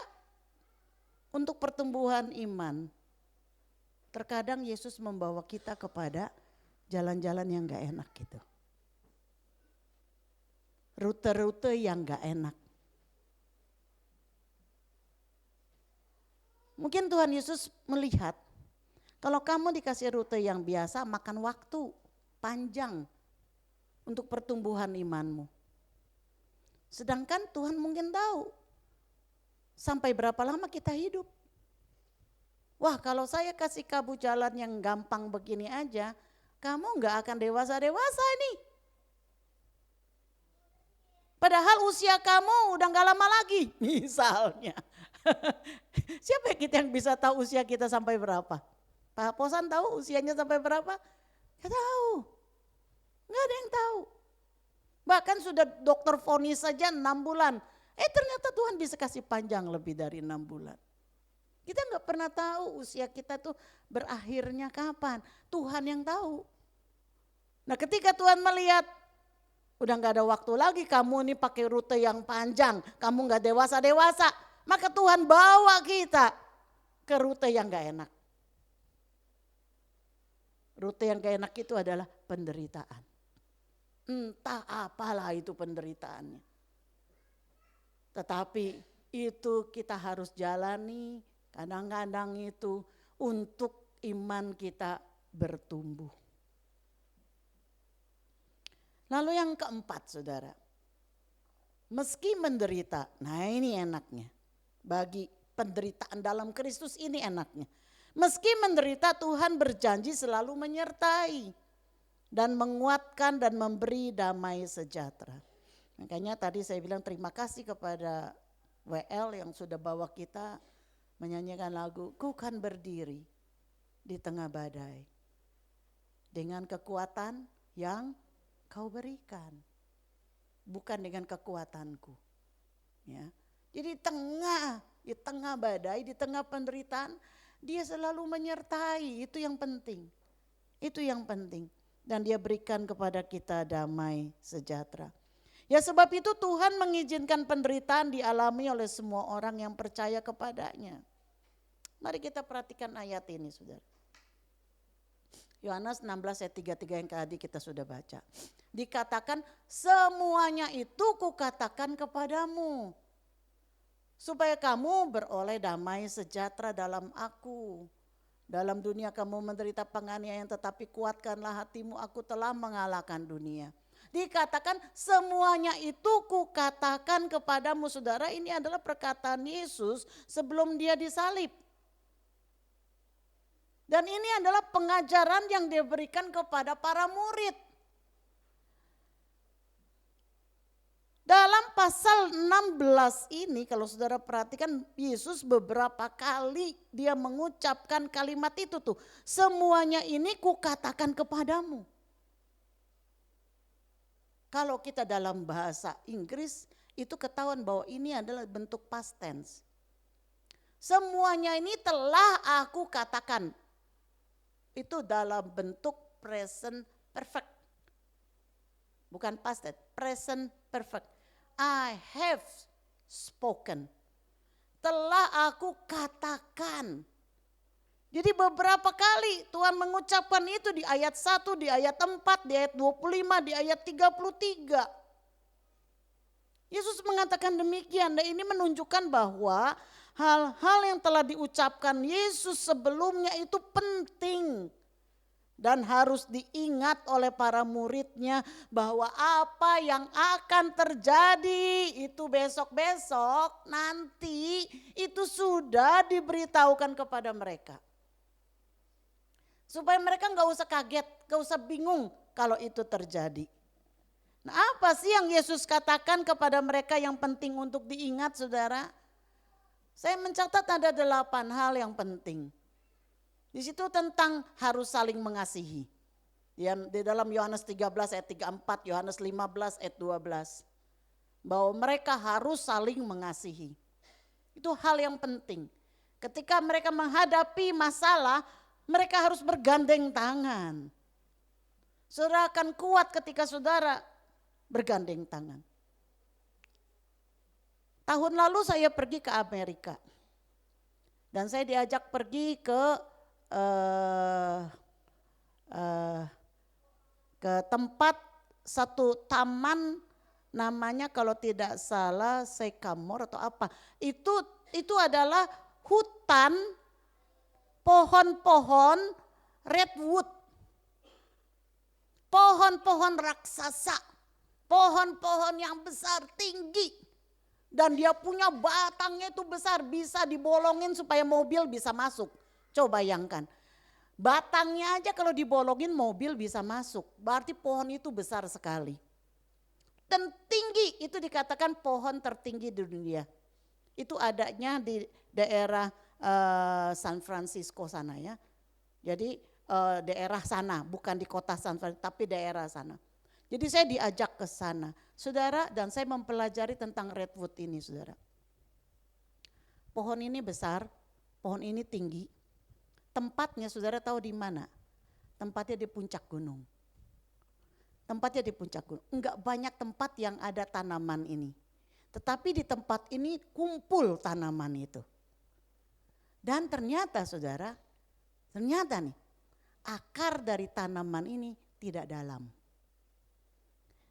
untuk pertumbuhan iman, terkadang Yesus membawa kita kepada jalan-jalan yang gak enak gitu. Rute-rute yang gak enak. Mungkin Tuhan Yesus melihat, kalau kamu dikasih rute yang biasa makan waktu panjang untuk pertumbuhan imanmu. Sedangkan Tuhan mungkin tahu sampai berapa lama kita hidup. Wah kalau saya kasih kamu jalan yang gampang begini aja, kamu gak akan dewasa-dewasa nih. Padahal usia kamu udah gak lama lagi misalnya. Siapa kita yang bisa tahu usia kita sampai berapa? Pak Posan tahu usianya sampai berapa? Gak tahu. Gak ada yang tahu. Bahkan sudah dokter vonis saja 6 bulan. Ternyata Tuhan bisa kasih panjang lebih dari 6 bulan. Kita gak pernah tahu usia kita tuh berakhirnya kapan. Tuhan yang tahu. Nah ketika Tuhan melihat udah gak ada waktu lagi kamu ini pakai rute yang panjang. Kamu gak dewasa-dewasa. Maka Tuhan bawa kita ke rute yang gak enak. Rute yang gak enak itu adalah penderitaan. Entah apalah itu penderitaannya. Tetapi itu kita harus jalani kadang-kadang itu untuk iman kita bertumbuh. Lalu yang keempat saudara. Meski menderita, nah ini enaknya. Bagi penderitaan dalam Kristus ini enaknya. Meski menderita Tuhan berjanji selalu menyertai dan menguatkan dan memberi damai sejahtera. Makanya tadi saya bilang terima kasih kepada WL yang sudah bawa kita menyanyikan lagu Ku kan berdiri di tengah badai dengan kekuatan yang kau berikan, bukan dengan kekuatanku. Ya. Jadi di tengah badai, di tengah penderitaan, dia selalu menyertai, itu yang penting. Itu yang penting. Dan dia berikan kepada kita damai sejahtera. Ya sebab itu Tuhan mengizinkan penderitaan dialami oleh semua orang yang percaya kepadanya. Mari kita perhatikan ayat ini, saudara. Yohanes 16 ayat 33 yang tadi kita sudah baca. Dikatakan semuanya itu kukatakan kepadamu, supaya kamu beroleh damai sejahtera dalam aku. Dalam dunia kamu menderita penganiayaan, tetapi kuatkanlah hatimu, aku telah mengalahkan dunia. Dikatakan semuanya itu kukatakan kepadamu, saudara. Ini adalah perkataan Yesus sebelum dia disalib. Dan ini adalah pengajaran yang dia berikan kepada para murid. Dalam pasal 16 ini kalau saudara perhatikan, Yesus beberapa kali dia mengucapkan kalimat itu tuh. Semuanya ini kukatakan kepadamu. Kalau kita dalam bahasa Inggris itu ketahuan bahwa ini adalah bentuk past tense. Semuanya ini telah aku katakan. Itu dalam bentuk present perfect. Bukan past tense, present perfect. I have spoken. Telah aku katakan. Jadi beberapa kali Tuhan mengucapkan itu di ayat 1, di ayat 4, di ayat 25, di ayat 33. Yesus mengatakan demikian, dan ini menunjukkan bahwa hal-hal yang telah diucapkan Yesus sebelumnya itu penting. Dan harus diingat oleh para muridnya bahwa apa yang akan terjadi itu besok-besok nanti itu sudah diberitahukan kepada mereka. Supaya mereka gak usah kaget, gak usah bingung kalau itu terjadi. Nah, apa sih yang Yesus katakan kepada mereka yang penting untuk diingat, saudara? Saya mencatat ada 8 hal yang penting. Di situ tentang harus saling mengasihi. Di dalam Yohanes 13 ayat 34, Yohanes 15 ayat 12. Bahwa mereka harus saling mengasihi. Itu hal yang penting. Ketika mereka menghadapi masalah, mereka harus bergandeng tangan. Saudara akan kuat ketika saudara bergandeng tangan. Tahun lalu saya pergi ke Amerika. Dan saya diajak pergi ke tempat satu taman namanya kalau tidak salah Sycamore atau apa. Itu adalah hutan pohon-pohon redwood. Pohon-pohon raksasa. Pohon-pohon yang besar tinggi. Dan dia punya batangnya itu besar, bisa dibolongin supaya mobil bisa masuk. Coba bayangkan, batangnya aja kalau dibolongin mobil bisa masuk, berarti pohon itu besar sekali. Dan tinggi, itu dikatakan pohon tertinggi di dunia. Itu adanya di daerah San Francisco sana ya. Jadi daerah sana, bukan di kota San Francisco, tapi daerah sana. Jadi saya diajak ke sana, saudara, dan saya mempelajari tentang redwood ini, saudara. Pohon ini besar, pohon ini tinggi. Tempatnya saudara tahu di mana? Tempatnya di puncak gunung. Tempatnya di puncak gunung. Enggak banyak tempat yang ada tanaman ini. Tetapi di tempat ini kumpul tanaman itu. Dan ternyata saudara, ternyata nih akar dari tanaman ini tidak dalam.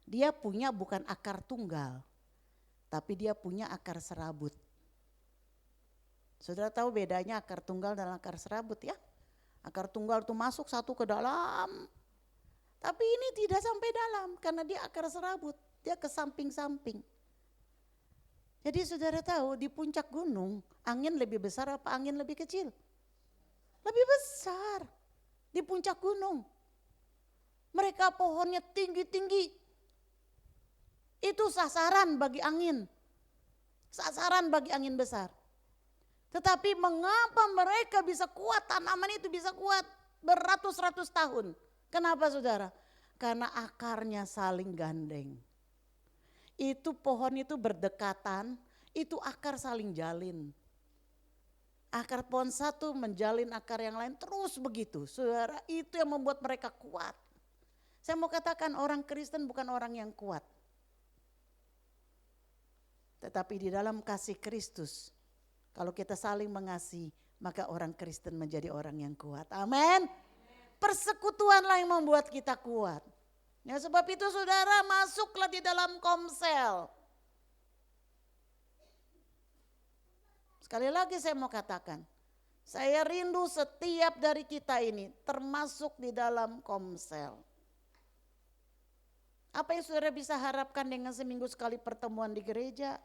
Dia punya bukan akar tunggal, tapi dia punya akar serabut. Saudara tahu bedanya akar tunggal dan akar serabut ya? Akar tunggal itu masuk satu ke dalam, tapi ini tidak sampai dalam karena dia akar serabut, dia ke samping-samping. Jadi saudara tahu di puncak gunung angin lebih besar apa angin lebih kecil? Lebih besar di puncak gunung. Mereka pohonnya tinggi-tinggi. Itu sasaran bagi angin. Sasaran bagi angin besar. Tetapi mengapa mereka bisa kuat, tanaman itu bisa kuat beratus-ratus tahun? Kenapa saudara? Karena akarnya saling gandeng. Itu pohon itu berdekatan, itu akar saling jalin. Akar pohon satu menjalin akar yang lain terus begitu. Saudara, itu yang membuat mereka kuat. Saya mau katakan orang Kristen bukan orang yang kuat. Tetapi di dalam kasih Kristus, kalau kita saling mengasihi, maka orang Kristen menjadi orang yang kuat. Amin. Persekutuanlah yang membuat kita kuat. Ya, sebab itu saudara, masuklah di dalam komsel. Sekali lagi saya mau katakan, saya rindu setiap dari kita ini termasuk di dalam komsel. Apa yang saudara bisa harapkan dengan seminggu sekali pertemuan di gereja?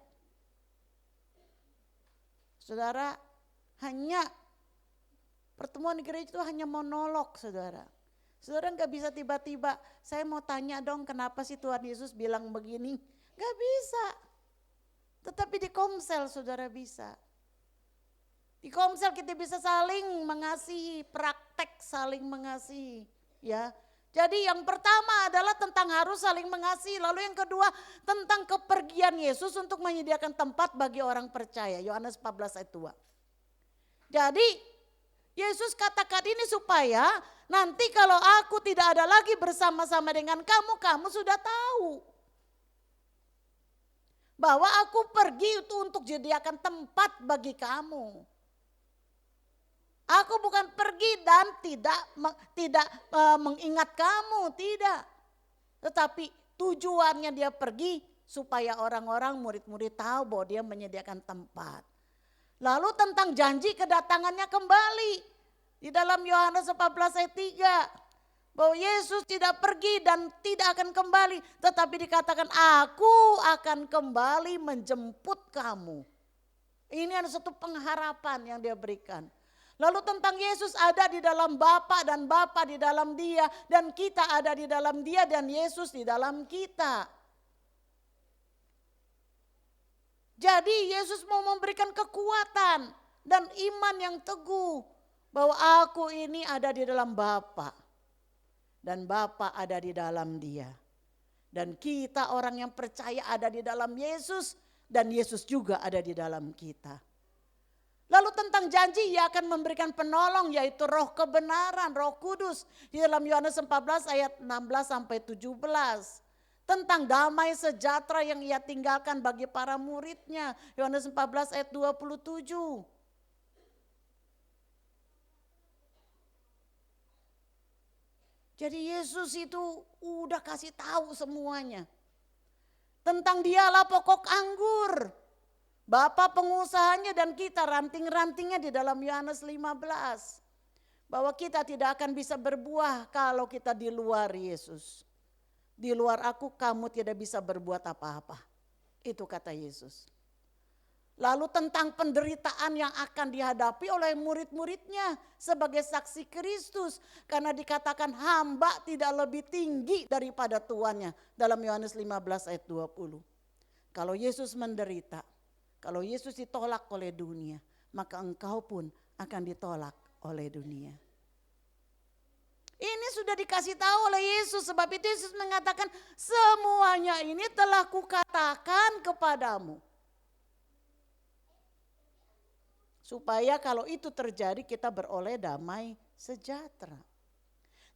Saudara, hanya pertemuan di gereja itu hanya monolog, saudara. Saudara nggak bisa tiba-tiba, saya mau tanya dong kenapa sih Tuhan Yesus bilang begini? Nggak bisa. Tetapi di komsel saudara bisa. Di komsel kita bisa saling mengasihi, praktek saling mengasihi. Ya. Jadi yang pertama adalah tentang harus saling mengasihi. Lalu yang kedua tentang kepergian Yesus untuk menyediakan tempat bagi orang percaya. Yohanes 14 ayat 2. Jadi Yesus katakan ini supaya nanti kalau aku tidak ada lagi bersama-sama dengan kamu, kamu sudah tahu. Bahwa aku pergi itu untuk menyediakan tempat bagi kamu. Aku bukan pergi dan tidak mengingat kamu, tidak. Tetapi tujuannya dia pergi supaya orang-orang murid-murid tahu bahwa dia menyediakan tempat. Lalu tentang janji kedatangannya kembali. Di dalam Yohanes 14 ayat 3. Bahwa Yesus tidak pergi dan tidak akan kembali. Tetapi dikatakan aku akan kembali menjemput kamu. Ini adalah satu pengharapan yang dia berikan. Lalu tentang Yesus ada di dalam Bapa dan Bapa di dalam Dia. Dan kita ada di dalam Dia dan Yesus di dalam kita. Jadi Yesus mau memberikan kekuatan dan iman yang teguh. Bahwa aku ini ada di dalam Bapa. Dan Bapa ada di dalam Dia. Dan kita orang yang percaya ada di dalam Yesus. Dan Yesus juga ada di dalam kita. Lalu tentang janji ia akan memberikan penolong yaitu roh kebenaran, roh kudus. Di dalam Yohanes 14 ayat 16 sampai 17. Tentang damai sejahtera yang ia tinggalkan bagi para muridnya. Yohanes 14 ayat 27. Jadi Yesus itu udah kasih tahu semuanya. Tentang dialah pokok anggur. Bapa pengusahanya dan kita ranting-rantingnya di dalam Yohanes 15. Bahwa kita tidak akan bisa berbuah kalau kita di luar Yesus. Di luar aku kamu tidak bisa berbuat apa-apa. Itu kata Yesus. Lalu tentang penderitaan yang akan dihadapi oleh murid-muridnya sebagai saksi Kristus. Karena dikatakan hamba tidak lebih tinggi daripada tuannya. Dalam Yohanes 15 ayat 20. Kalau Yesus menderita, kalau Yesus ditolak oleh dunia, maka engkau pun akan ditolak oleh dunia. Ini sudah dikasih tahu oleh Yesus, sebab itu Yesus mengatakan semuanya ini telah kukatakan kepadamu. Supaya kalau itu terjadi kita beroleh damai sejahtera.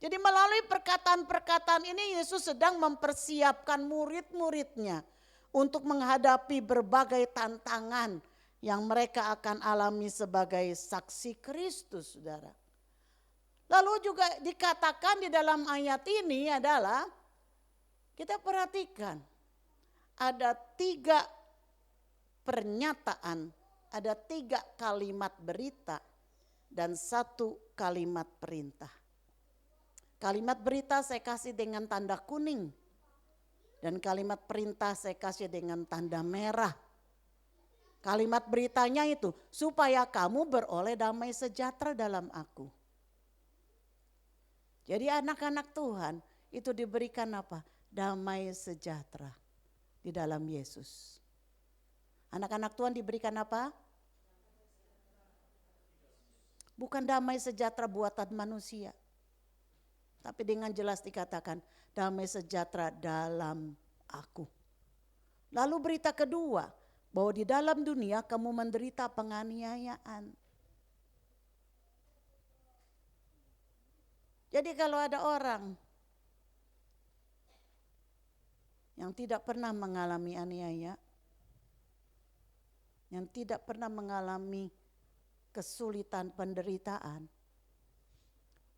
Jadi melalui perkataan-perkataan ini Yesus sedang mempersiapkan murid-muridnya untuk menghadapi berbagai tantangan yang mereka akan alami sebagai saksi Kristus, saudara. Lalu juga dikatakan di dalam ayat ini adalah, kita perhatikan, ada 3 pernyataan, ada 3 kalimat berita dan 1 kalimat perintah. Kalimat berita saya kasih dengan tanda kuning. Dan kalimat perintah saya kasih dengan tanda merah. Kalimat beritanya itu, supaya kamu beroleh damai sejahtera dalam aku. Jadi anak-anak Tuhan itu diberikan apa? Damai sejahtera. di dalam Yesus. Anak-anak Tuhan diberikan apa? Bukan damai sejahtera buatan manusia. Tapi dengan jelas dikatakan damai sejahtera dalam aku. Lalu berita kedua, bahwa di dalam dunia kamu menderita penganiayaan. Jadi kalau ada orang yang tidak pernah mengalami aniaya, yang tidak pernah mengalami kesulitan penderitaan,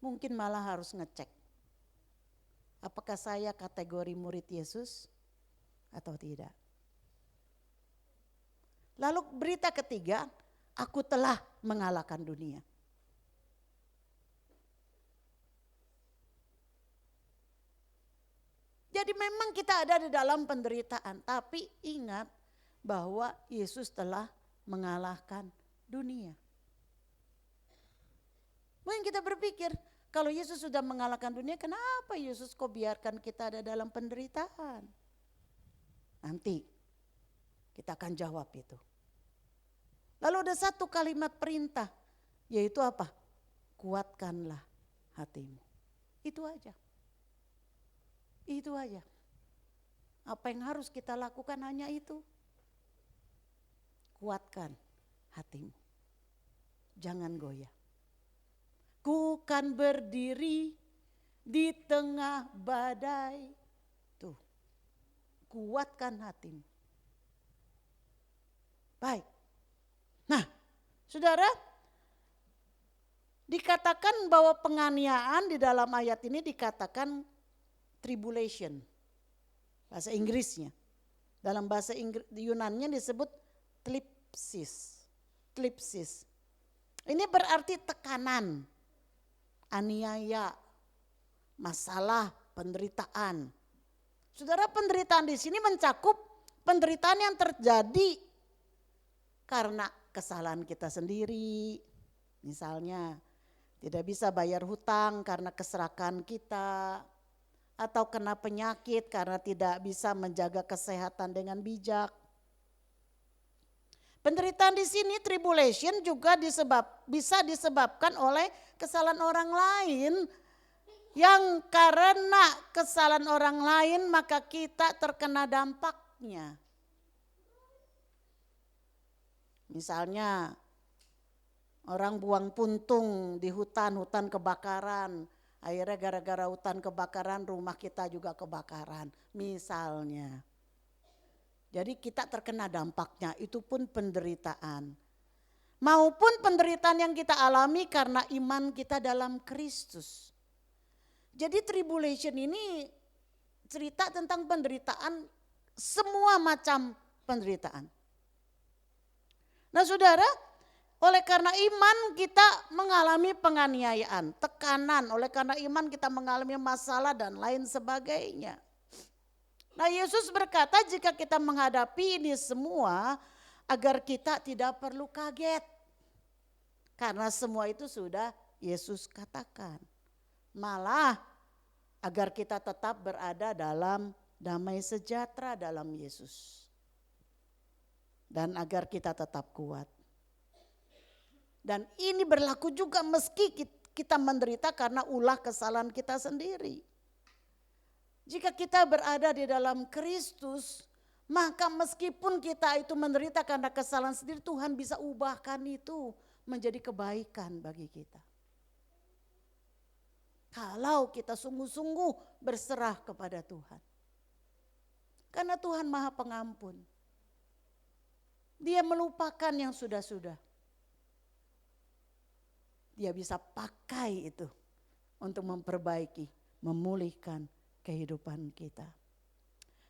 mungkin malah harus ngecek. Apakah saya kategori murid Yesus atau tidak? Lalu berita ketiga, aku telah mengalahkan dunia. Jadi memang kita ada di dalam penderitaan, tapi ingat bahwa Yesus telah mengalahkan dunia. Mungkin kita berpikir, kalau Yesus sudah mengalahkan dunia, kenapa Yesus kok biarkan kita ada dalam penderitaan? Nanti kita akan jawab itu. Lalu ada satu kalimat perintah, yaitu apa? Kuatkanlah hatimu. Itu aja. Itu aja. Apa yang harus kita lakukan hanya itu. Kuatkan hatimu. Jangan goyah. Ku kan berdiri di tengah badai. Tuh, kuatkan hatimu. Baik. Nah, saudara, dikatakan bahwa penganiayaan di dalam ayat ini dikatakan tribulation. Bahasa Inggrisnya. Dalam bahasa Yunannya disebut tlipsis. Tlipsis. Ini berarti tekanan, aniaya, masalah, penderitaan. Saudara, penderitaan di sini mencakup penderitaan yang terjadi karena kesalahan kita sendiri. Misalnya tidak bisa bayar hutang karena keserakahan kita, atau kena penyakit karena tidak bisa menjaga kesehatan dengan bijak. Penderitaan di sini, tribulation, juga bisa disebabkan oleh kesalahan orang lain, yang karena kesalahan orang lain maka kita terkena dampaknya. Misalnya orang buang puntung di hutan kebakaran, akhirnya gara-gara hutan kebakaran rumah kita juga kebakaran misalnya. Jadi kita terkena dampaknya, itu pun penderitaan. Maupun penderitaan yang kita alami karena iman kita dalam Kristus. Jadi tribulation ini cerita tentang penderitaan, semua macam penderitaan. Nah saudara, oleh karena iman kita mengalami penganiayaan, tekanan, oleh karena iman kita mengalami masalah dan lain sebagainya. Nah Yesus berkata jika kita menghadapi ini semua agar kita tidak perlu kaget. Karena semua itu sudah Yesus katakan. Malah agar kita tetap berada dalam damai sejahtera dalam Yesus. Dan agar kita tetap kuat. Dan ini berlaku juga meski kita menderita karena ulah kesalahan kita sendiri. Jika kita berada di dalam Kristus, maka meskipun kita itu menderita karena kesalahan sendiri, Tuhan bisa ubahkan itu menjadi kebaikan bagi kita. Kalau kita sungguh-sungguh berserah kepada Tuhan. Karena Tuhan Maha Pengampun. Dia melupakan yang sudah-sudah. Dia bisa pakai itu untuk memperbaiki, memulihkan kehidupan kita.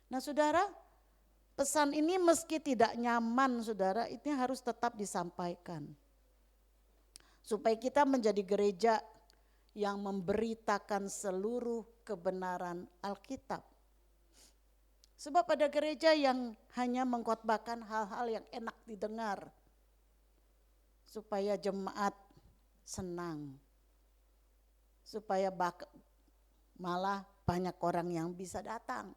Nah saudara, pesan ini meski tidak nyaman saudara, ini harus tetap disampaikan. Supaya kita menjadi gereja yang memberitakan seluruh kebenaran Alkitab. Sebab ada gereja yang hanya mengkhotbahkan hal-hal yang enak didengar. Supaya jemaat senang. Supaya malah banyak orang yang bisa datang.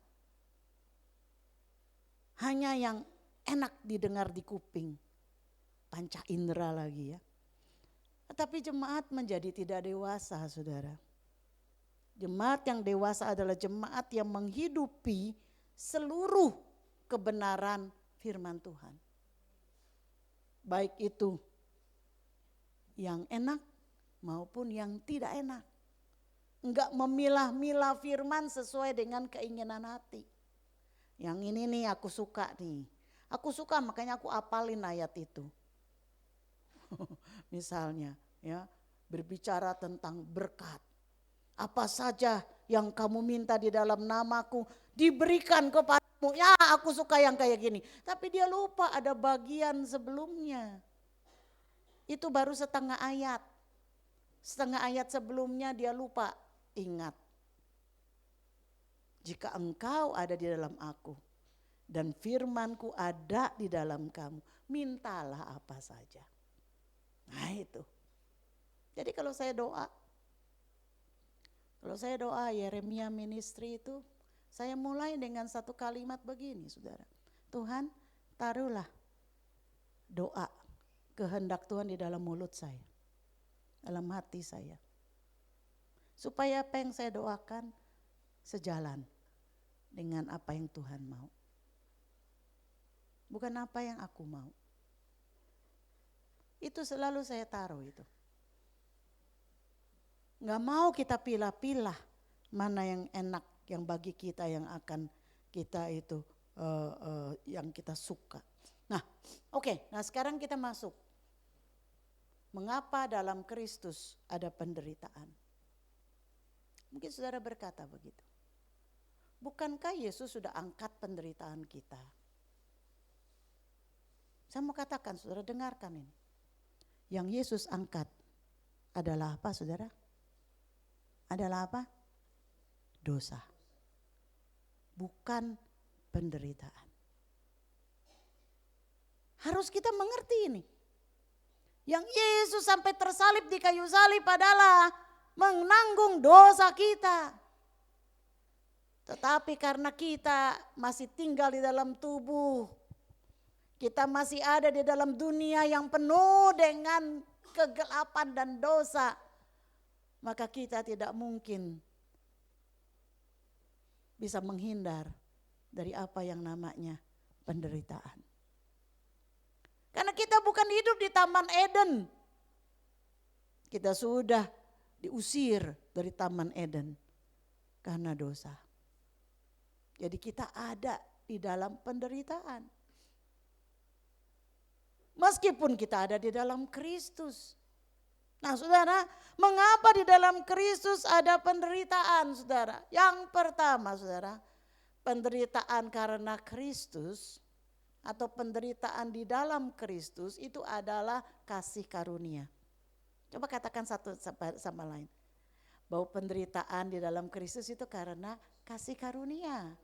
hanya yang enak didengar di kuping, panca indera lagi ya. Tetapi jemaat menjadi tidak dewasa, saudara. Jemaat yang dewasa adalah jemaat yang menghidupi seluruh kebenaran firman Tuhan. Baik itu yang enak maupun yang tidak enak. Enggak memilah-milah firman sesuai dengan keinginan hati. Yang ini nih aku suka nih. Aku suka makanya aku apalin ayat itu. Misalnya ya, berbicara tentang berkat. Apa saja yang kamu minta di dalam namaku diberikan kepadamu. Ya, aku suka yang kayak gini. Tapi dia lupa ada bagian sebelumnya. Itu baru setengah ayat. Setengah ayat sebelumnya dia lupa. Ingat. Jika engkau ada di dalam aku dan firmanku ada di dalam kamu, mintalah apa saja. Nah itu. Jadi kalau saya doa Yeremia Ministry itu, saya mulai dengan satu kalimat begini, saudara. Tuhan, taruhlah doa kehendak Tuhan di dalam mulut saya, dalam hati saya. Supaya apa yang saya doakan sejalan dengan apa yang Tuhan mau. Bukan apa yang aku mau. Itu selalu saya taruh itu. Nggak mau kita pilah-pilah mana yang enak, yang bagi kita, yang akan kita itu yang kita suka. Nah, oke, nah sekarang kita masuk. Mengapa dalam Kristus ada penderitaan? Mungkin saudara berkata begitu. Bukankah Yesus sudah angkat penderitaan kita? Saya mau katakan, saudara dengarkan ini. Yang Yesus angkat adalah apa, saudara? Adalah apa? Dosa. Bukan penderitaan. Harus kita mengerti ini. Yang Yesus sampai tersalib di kayu salib adalah menanggung dosa kita. Tetapi karena kita masih tinggal di dalam tubuh, kita masih ada di dalam dunia yang penuh dengan kegelapan dan dosa, maka kita tidak mungkin bisa menghindar dari apa yang namanya penderitaan. Karena kita bukan hidup di Taman Eden. Kita sudah diusir dari Taman Eden karena dosa. Jadi kita ada di dalam penderitaan. Meskipun kita ada di dalam Kristus. Nah saudara, mengapa di dalam Kristus ada penderitaan saudara? Yang pertama saudara, penderitaan karena Kristus atau penderitaan di dalam Kristus itu adalah kasih karunia. Coba katakan satu sama lain. Bahwa penderitaan di dalam Kristus itu karena kasih karunia.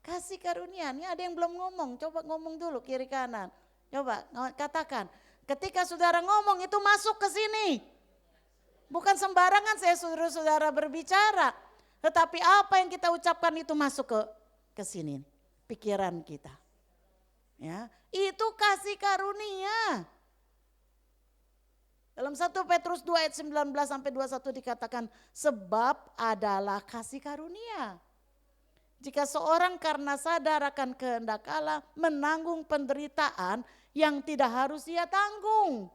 Kasih karunia, ini ada yang belum ngomong, coba ngomong dulu kiri kanan. Coba katakan, ketika saudara ngomong itu masuk ke sini. Bukan sembarangan saya suruh saudara berbicara. Tetapi apa yang kita ucapkan itu masuk ke sini, pikiran kita. Ya, itu kasih karunia. Dalam 1 Petrus 2 ayat 19 sampai 21 dikatakan sebab adalah kasih karunia. Jika seorang karena sadar akan kehendak Allah menanggung penderitaan yang tidak harus ia tanggung.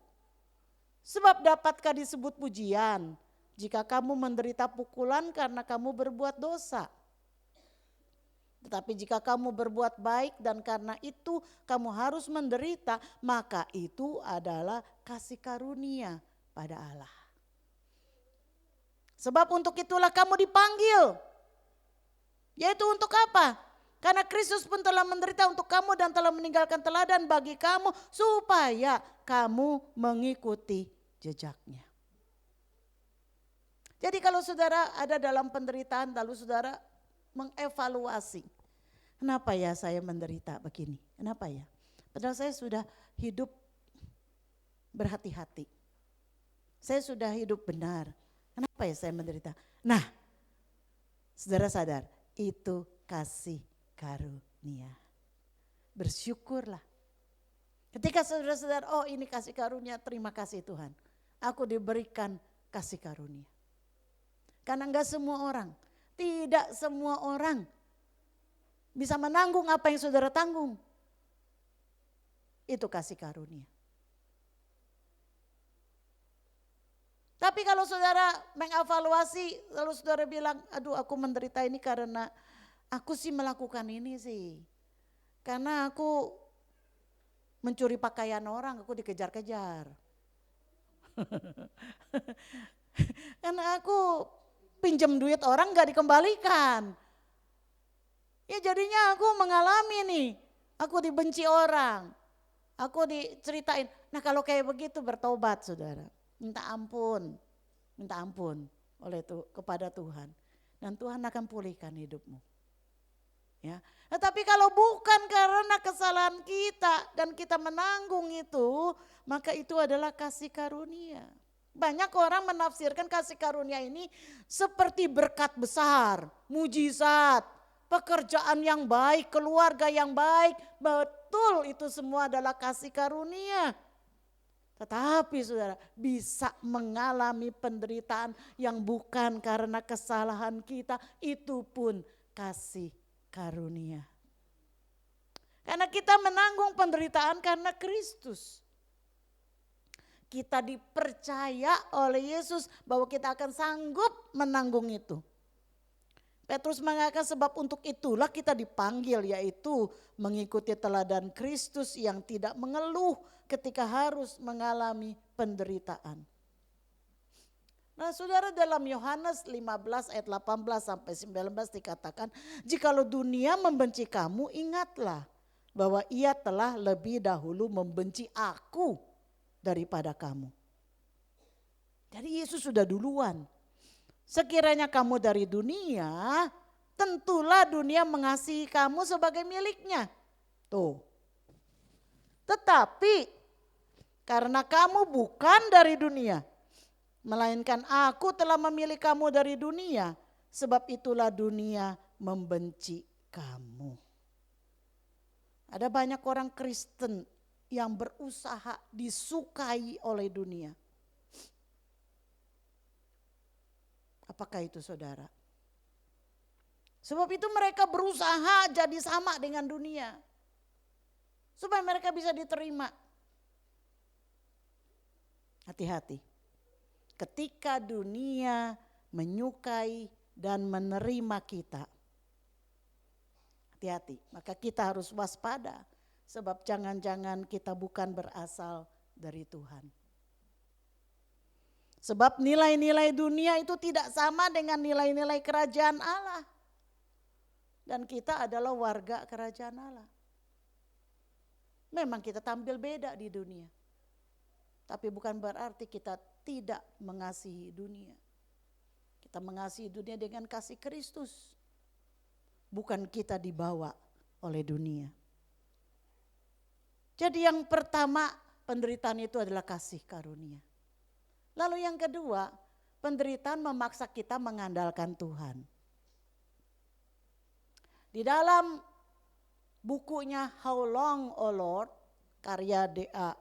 Sebab dapatkah disebut pujian jika kamu menderita pukulan karena kamu berbuat dosa. Tetapi jika kamu berbuat baik dan karena itu kamu harus menderita, maka itu adalah kasih karunia pada Allah. Sebab untuk itulah kamu dipanggil. Yaitu untuk apa? Karena Kristus pun telah menderita untuk kamu dan telah meninggalkan teladan bagi kamu supaya kamu mengikuti jejaknya. Jadi kalau saudara ada dalam penderitaan lalu saudara mengevaluasi. Kenapa ya saya menderita begini? Kenapa ya? Padahal saya sudah hidup berhati-hati. Saya sudah hidup benar. Kenapa ya saya menderita? Nah, saudara sadar itu kasih karunia. bersyukurlah. Ketika saudara-saudara, oh ini kasih karunia, terima kasih Tuhan. Aku diberikan kasih karunia. Karena enggak semua orang, tidak semua orang bisa menanggung apa yang saudara tanggung. Itu kasih karunia. Tapi kalau saudara mengevaluasi, lalu saudara bilang, aduh aku menderita ini karena aku sih melakukan ini sih. Karena aku mencuri pakaian orang, aku dikejar-kejar. Karena aku pinjam duit orang gak dikembalikan. Ya jadinya aku mengalami nih, aku dibenci orang, aku diceritain. Nah kalau kayak begitu bertobat saudara, minta ampun oleh kepada Tuhan. Dan Tuhan akan pulihkan hidupmu. Ya, tetapi kalau bukan karena kesalahan kita dan kita menanggung itu, maka itu adalah kasih karunia. Banyak orang menafsirkan kasih karunia ini seperti berkat besar, mujizat, pekerjaan yang baik, keluarga yang baik. Betul, itu semua adalah kasih karunia. Tetapi saudara bisa mengalami penderitaan yang bukan karena kesalahan kita, itu pun kasih karunia. Karena kita menanggung penderitaan karena Kristus. Kita dipercaya oleh Yesus bahwa kita akan sanggup menanggung itu. Petrus mengatakan sebab untuk itulah kita dipanggil, yaitu mengikuti teladan Kristus yang tidak mengeluh ketika harus mengalami penderitaan. Nah saudara, dalam Yohanes 15 ayat 18 sampai 19 dikatakan, jikalau dunia membenci kamu, ingatlah bahwa ia telah lebih dahulu membenci aku daripada kamu. Jadi Yesus sudah duluan. Sekiranya kamu dari dunia, tentulah dunia mengasihi kamu sebagai miliknya. Tuh. Tetapi karena kamu bukan dari dunia, melainkan aku telah memilih kamu dari dunia, sebab itulah dunia membenci kamu. Ada banyak orang Kristen yang berusaha disukai oleh dunia. Apakah itu saudara? Sebab itu mereka berusaha jadi sama dengan dunia. Supaya mereka bisa diterima. Hati-hati. Ketika dunia menyukai dan menerima kita, hati-hati, maka kita harus waspada, sebab jangan-jangan kita bukan berasal dari Tuhan. Sebab nilai-nilai dunia itu tidak sama dengan nilai-nilai kerajaan Allah. Dan kita adalah warga kerajaan Allah. Memang kita tampil beda di dunia. Tapi bukan berarti kita tidak mengasihi dunia. Kita mengasihi dunia dengan kasih Kristus. Bukan kita dibawa oleh dunia. Jadi yang pertama, penderitaan itu adalah kasih karunia. Lalu yang kedua, penderitaan memaksa kita mengandalkan Tuhan. Di dalam bukunya How Long O Lord, karya D.A.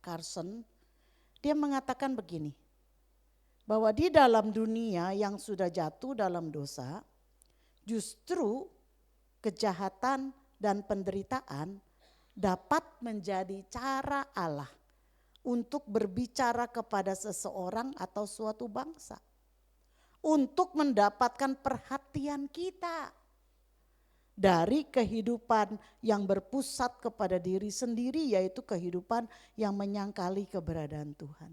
Carson, dia mengatakan begini, bahwa di dalam dunia yang sudah jatuh dalam dosa, justru kejahatan dan penderitaan dapat menjadi cara Allah untuk berbicara kepada seseorang atau suatu bangsa, untuk mendapatkan perhatian kita dari kehidupan yang berpusat kepada diri sendiri, yaitu kehidupan yang menyangkali keberadaan Tuhan.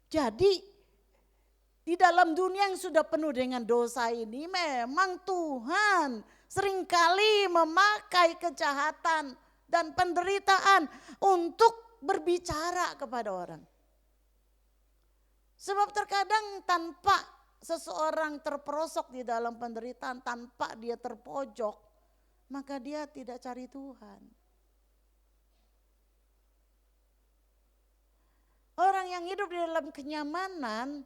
Jadi di dalam dunia yang sudah penuh dengan dosa ini, memang Tuhan seringkali memakai kejahatan dan penderitaan untuk berbicara kepada orang. Sebab terkadang tanpa seseorang terperosok di dalam penderitaan, tanpa dia terpojok, maka dia tidak cari Tuhan. Orang yang hidup di dalam kenyamanan,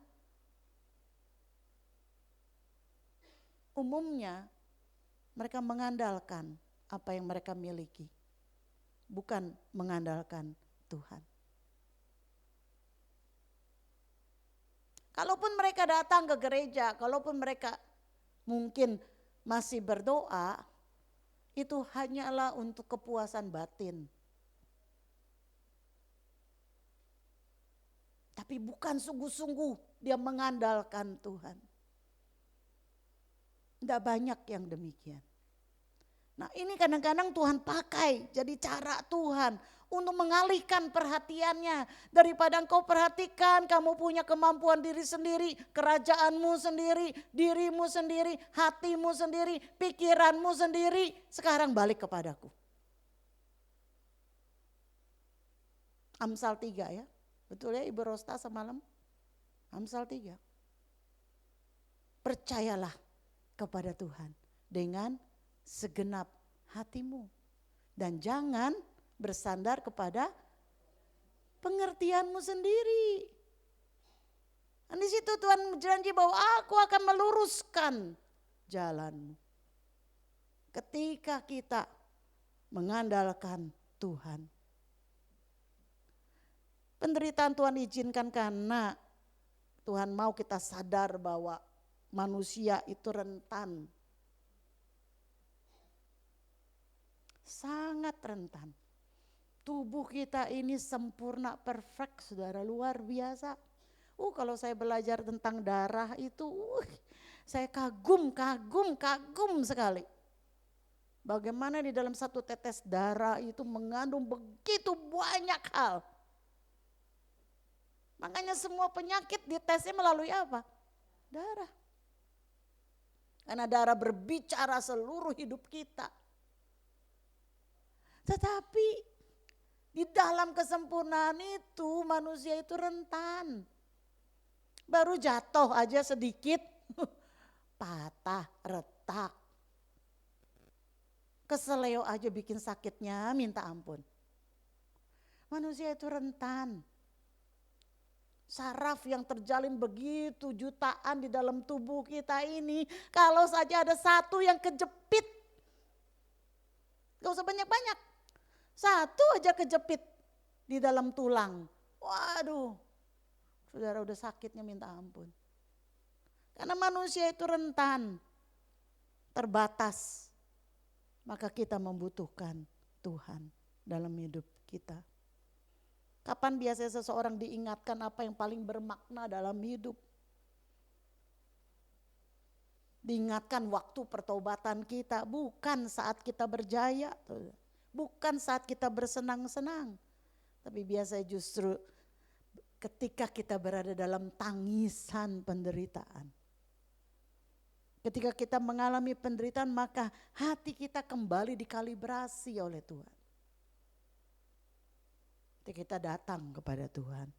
umumnya mereka mengandalkan apa yang mereka miliki, bukan mengandalkan Tuhan. Kalaupun mereka datang ke gereja, kalaupun mereka mungkin masih berdoa, itu hanyalah untuk kepuasan batin. Tapi bukan sungguh-sungguh dia mengandalkan Tuhan. Tidak banyak yang demikian. Nah ini kadang-kadang Tuhan pakai jadi cara Tuhan untuk mengalihkan perhatiannya. Daripada engkau perhatikan kamu punya kemampuan diri sendiri, kerajaanmu sendiri, dirimu sendiri, hatimu sendiri, pikiranmu sendiri. Sekarang balik kepadaku. Amsal 3 ya. Betul ya Ibu Rosta semalam? Amsal 3. Percayalah kepada Tuhan dengan segenap hatimu. Dan jangan bersandar kepada pengertianmu sendiri. Dan di situ Tuhan berjanji bahwa aku akan meluruskan jalanmu. Ketika kita mengandalkan Tuhan. Penderitaan Tuhan izinkan karena Tuhan mau kita sadar bahwa manusia itu rentan. Sangat rentan. Tubuh kita ini sempurna, perfect, saudara, luar biasa. Kalau saya belajar tentang darah itu, saya kagum sekali. Bagaimana di dalam satu tetes darah itu mengandung begitu banyak hal. Makanya semua penyakit ditesnya melalui apa? Darah. Karena darah berbicara seluruh hidup kita. Tetapi di dalam kesempurnaan itu manusia itu rentan. Baru jatuh aja sedikit, patah, retak. Keseleo aja bikin sakitnya minta ampun. Manusia itu rentan. Saraf yang terjalin begitu jutaan di dalam tubuh kita ini, kalau saja ada satu yang kejepit, gak usah banyak-banyak, satu aja kejepit di dalam tulang, waduh, saudara udah sakitnya minta ampun. Karena manusia itu rentan, terbatas, maka kita membutuhkan Tuhan dalam hidup kita. Kapan biasanya seseorang diingatkan apa yang paling bermakna dalam hidup? Diingatkan waktu pertobatan kita, bukan saat kita berjaya, bukan saat kita bersenang-senang. Tapi biasanya justru ketika kita berada dalam tangisan penderitaan. Ketika kita mengalami penderitaan, maka hati kita kembali dikalibrasi oleh Tuhan. Kita datang kepada Tuhan.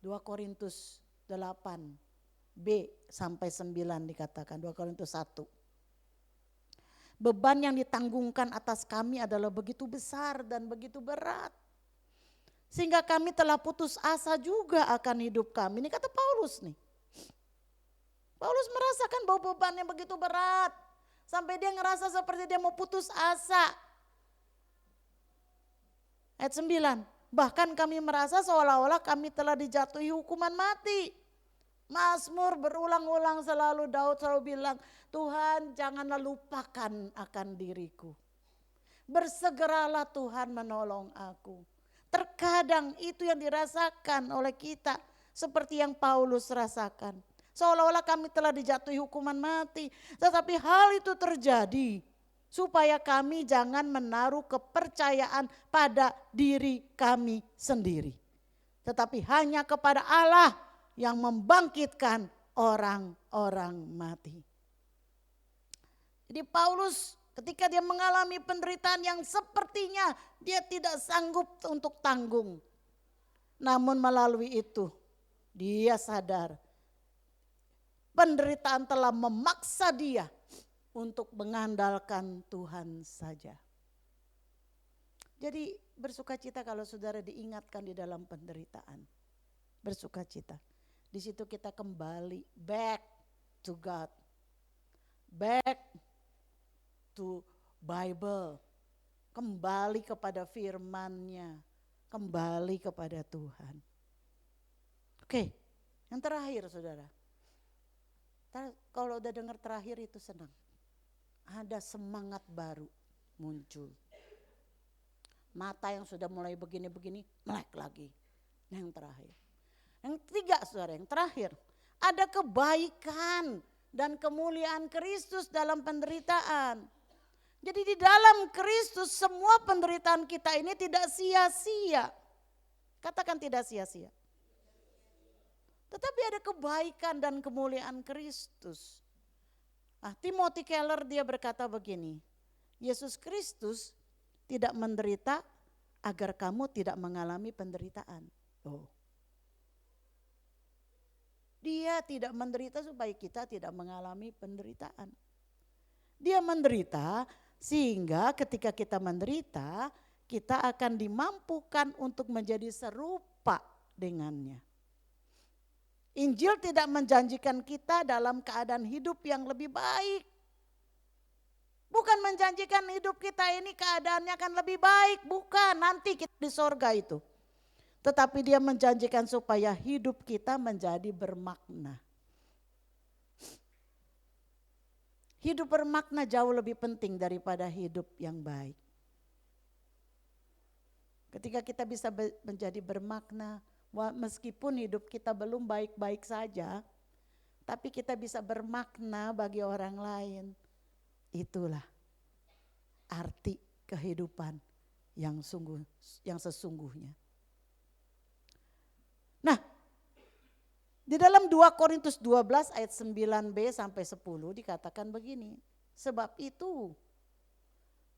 2 Korintus 8 B sampai 9 dikatakan, 2 Korintus 1. Beban yang ditanggungkan atas kami adalah begitu besar dan begitu berat. Sehingga kami telah putus asa juga akan hidup kami. Ini kata Paulus nih. Paulus merasakan bahwa bebannya begitu berat. Sampai dia ngerasa seperti dia mau putus asa. Ayat 9. Bahkan kami merasa seolah-olah kami telah dijatuhi hukuman mati. Mazmur berulang-ulang selalu, Daud selalu bilang, Tuhan janganlah lupakan akan diriku. Bersegeralah Tuhan menolong aku. Terkadang itu yang dirasakan oleh kita seperti yang Paulus rasakan. Seolah-olah kami telah dijatuhi hukuman mati. Tetapi hal itu terjadi supaya kami jangan menaruh kepercayaan pada diri kami sendiri. Tetapi hanya kepada Allah yang membangkitkan orang-orang mati. Jadi Paulus ketika dia mengalami penderitaan yang sepertinya dia tidak sanggup untuk tanggung. Namun melalui itu dia sadar penderitaan telah memaksa dia untuk mengandalkan Tuhan saja. Jadi bersukacita kalau saudara diingatkan di dalam penderitaan. Bersukacita. Di situ kita kembali back to God. Back to Bible, kembali kepada firman-Nya, kembali kepada Tuhan. Oke, yang terakhir saudara. Kalau udah dengar terakhir itu senang. Ada semangat baru muncul. Mata yang sudah mulai begini-begini melek lagi. Yang terakhir. Yang ketiga saudara, yang terakhir. Ada kebaikan dan kemuliaan Kristus dalam penderitaan. Jadi di dalam Kristus semua penderitaan kita ini tidak sia-sia. Katakan tidak sia-sia. Tetapi ada kebaikan dan kemuliaan Kristus. Timothy Keller dia berkata begini, Yesus Kristus tidak menderita agar kamu tidak mengalami penderitaan. Dia tidak menderita supaya kita tidak mengalami penderitaan. Dia menderita sehingga ketika kita menderita, kita akan dimampukan untuk menjadi serupa dengannya. Injil tidak menjanjikan kita dalam keadaan hidup yang lebih baik. Bukan menjanjikan hidup kita ini keadaannya akan lebih baik. Bukan, nanti kita di sorga itu. Tetapi dia menjanjikan supaya hidup kita menjadi bermakna. Hidup bermakna jauh lebih penting daripada hidup yang baik. Ketika kita bisa menjadi bermakna, meskipun hidup kita belum baik-baik saja, tapi kita bisa bermakna bagi orang lain. Itulah arti kehidupan yang sesungguhnya. Nah, di dalam 2 Korintus 12 ayat 9b sampai 10 dikatakan begini. Sebab itu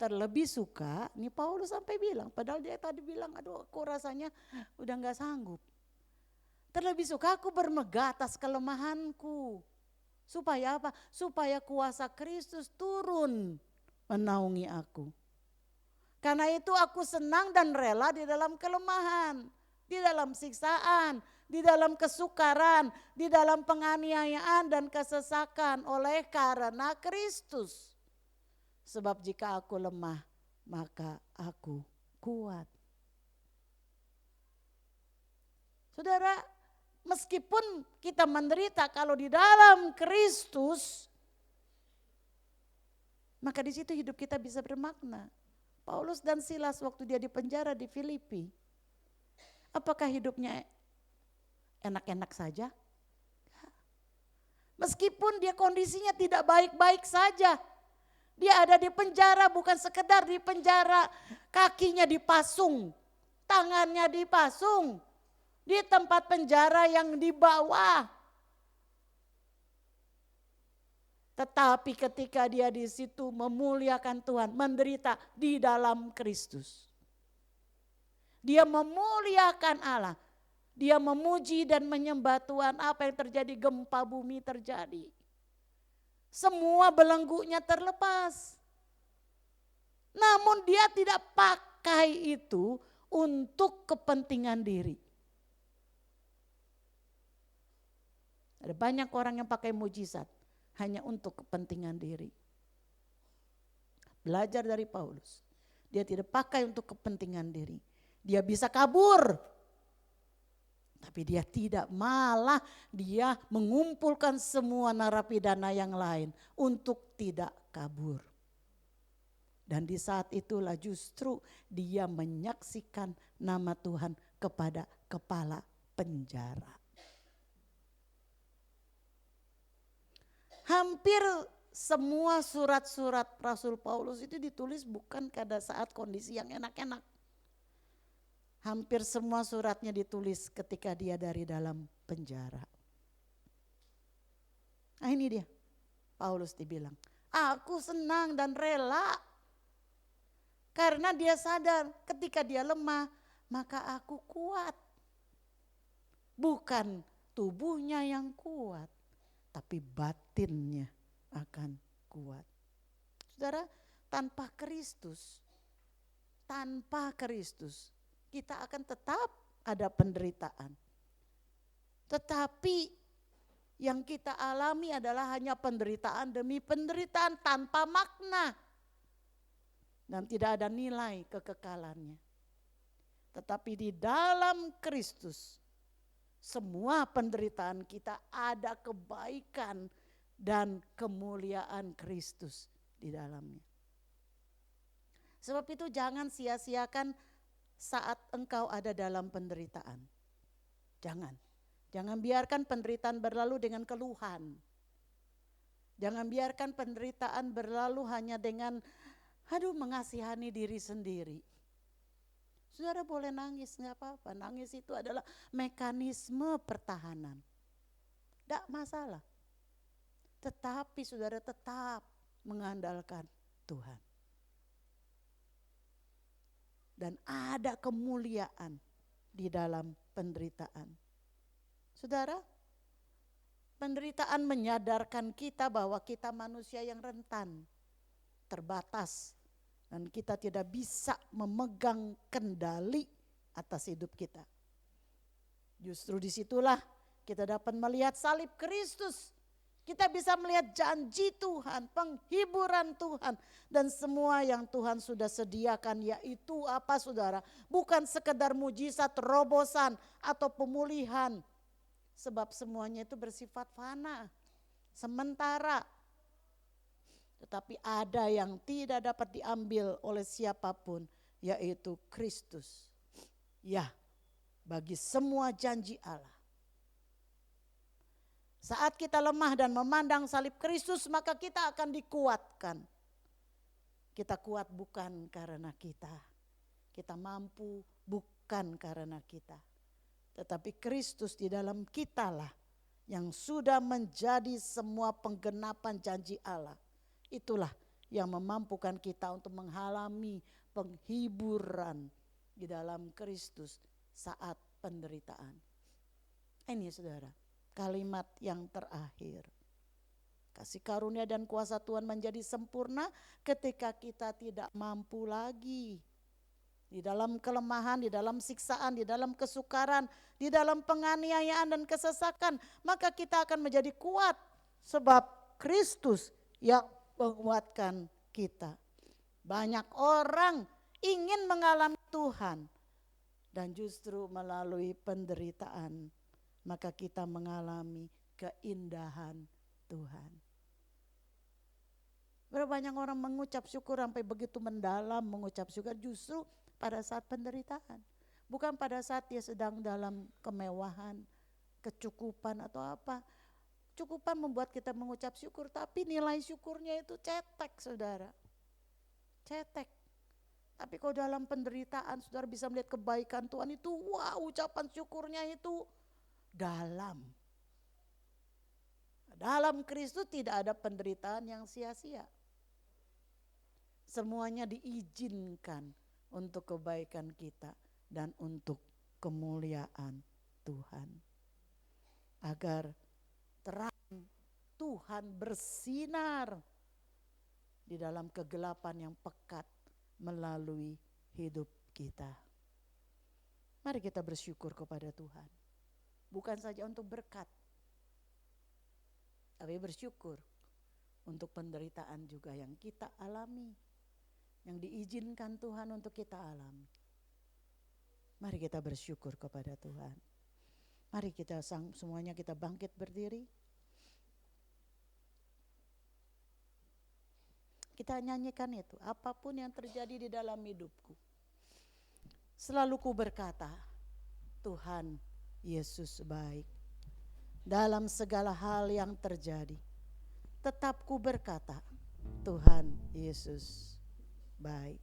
terlebih suka, ini Paulus sampai bilang, padahal dia tadi bilang, aduh aku rasanya udah gak sanggup. Terlebih suka aku bermegah atas kelemahanku. Supaya apa? Supaya kuasa Kristus turun menaungi aku. Karena itu aku senang dan rela di dalam kelemahan, di dalam siksaan, di dalam kesukaran, di dalam penganiayaan dan kesesakan oleh karena Kristus. Sebab jika aku lemah, maka aku kuat. Saudara, meskipun kita menderita, kalau di dalam Kristus, maka di situ hidup kita bisa bermakna. Paulus dan Silas waktu dia di penjara di Filipi, apakah hidupnya enak-enak saja? Meskipun dia kondisinya tidak baik-baik saja, dia ada di penjara, bukan sekedar di penjara, kakinya dipasung, tangannya dipasung, di tempat penjara yang di bawah. Tetapi ketika dia di situ memuliakan Tuhan, menderita di dalam Kristus. Dia memuliakan Allah, dia memuji dan menyembah Tuhan. Apa yang terjadi? Gempa bumi terjadi. Semua belenggunya terlepas. Namun dia tidak pakai itu untuk kepentingan diri. Ada banyak orang yang pakai mujizat hanya untuk kepentingan diri. Belajar dari Paulus. Dia tidak pakai untuk kepentingan diri. Dia bisa kabur. Tapi dia tidak, malah dia mengumpulkan semua narapidana yang lain untuk tidak kabur. Dan di saat itulah justru dia menyaksikan nama Tuhan kepada kepala penjara. Hampir semua surat-surat Rasul Paulus itu ditulis bukan pada saat kondisi yang enak-enak. Hampir semua suratnya ditulis ketika dia dari dalam penjara. Nah ini dia, Paulus dibilang, aku senang dan rela. Karena dia sadar ketika dia lemah, maka aku kuat. Bukan tubuhnya yang kuat, tapi batinnya akan kuat. Saudara, tanpa Kristus, kita akan tetap ada penderitaan. Tetapi yang kita alami adalah hanya penderitaan demi penderitaan tanpa makna. dan tidak ada nilai kekekalannya. Tetapi di dalam Kristus semua penderitaan kita ada kebaikan dan kemuliaan Kristus di dalamnya. Sebab itu jangan sia-siakan saat engkau ada dalam penderitaan. Jangan biarkan penderitaan berlalu dengan keluhan. Jangan biarkan penderitaan berlalu hanya dengan mengasihani diri sendiri. Saudara boleh nangis, gak apa-apa. Nangis itu adalah mekanisme pertahanan. Tidak masalah. Tetapi saudara tetap mengandalkan Tuhan. Dan ada kemuliaan di dalam penderitaan. Saudara, penderitaan menyadarkan kita bahwa kita manusia yang rentan, terbatas, dan kita tidak bisa memegang kendali atas hidup kita. Justru disitulah kita dapat melihat salib Kristus. Kita bisa melihat janji Tuhan, penghiburan Tuhan, dan semua yang Tuhan sudah sediakan, yaitu apa saudara? Bukan sekedar mujizat, terobosan, atau pemulihan. Sebab semuanya itu bersifat fana, sementara. Tetapi ada yang tidak dapat diambil oleh siapapun, yaitu Kristus. Ya, bagi semua janji Allah. Saat kita lemah dan memandang salib Kristus, maka kita akan dikuatkan. Kita kuat bukan karena kita mampu bukan karena kita. Tetapi Kristus di dalam kitalah yang sudah menjadi semua penggenapan janji Allah. Itulah yang memampukan kita untuk mengalami penghiburan di dalam Kristus saat penderitaan. Ini saudara, kalimat yang terakhir. Kasih karunia dan kuasa Tuhan menjadi sempurna ketika kita tidak mampu lagi. Di dalam kelemahan, di dalam siksaan, di dalam kesukaran, di dalam penganiayaan dan kesesakan. Maka kita akan menjadi kuat sebab Kristus yang menguatkan kita. Banyak orang ingin mengalami Tuhan dan justru melalui penderitaan maka kita mengalami keindahan Tuhan. Berapa banyak orang mengucap syukur sampai begitu mendalam mengucap syukur justru pada saat penderitaan. Bukan pada saat dia sedang dalam kemewahan, kecukupan atau apa. Cukupan membuat kita mengucap syukur, tapi nilai syukurnya itu cetek saudara. Cetek. Tapi kalau dalam penderitaan saudara bisa melihat kebaikan Tuhan itu, wah ucapan syukurnya itu dalam. Dalam Kristus tidak ada penderitaan yang sia-sia. Semuanya diizinkan untuk kebaikan kita dan untuk kemuliaan Tuhan. Agar terang Tuhan bersinar di dalam kegelapan yang pekat melalui hidup kita. Mari kita bersyukur kepada Tuhan. Bukan saja untuk berkat, tapi bersyukur untuk penderitaan juga yang kita alami, yang diizinkan Tuhan untuk kita alami. Mari kita bersyukur kepada Tuhan. Mari kita semuanya kita bangkit berdiri. Kita nyanyikan itu, apapun yang terjadi di dalam hidupku. Selalu ku berkata, Tuhan Yesus baik. Dalam segala hal yang terjadi, tetap ku berkata, Tuhan Yesus baik.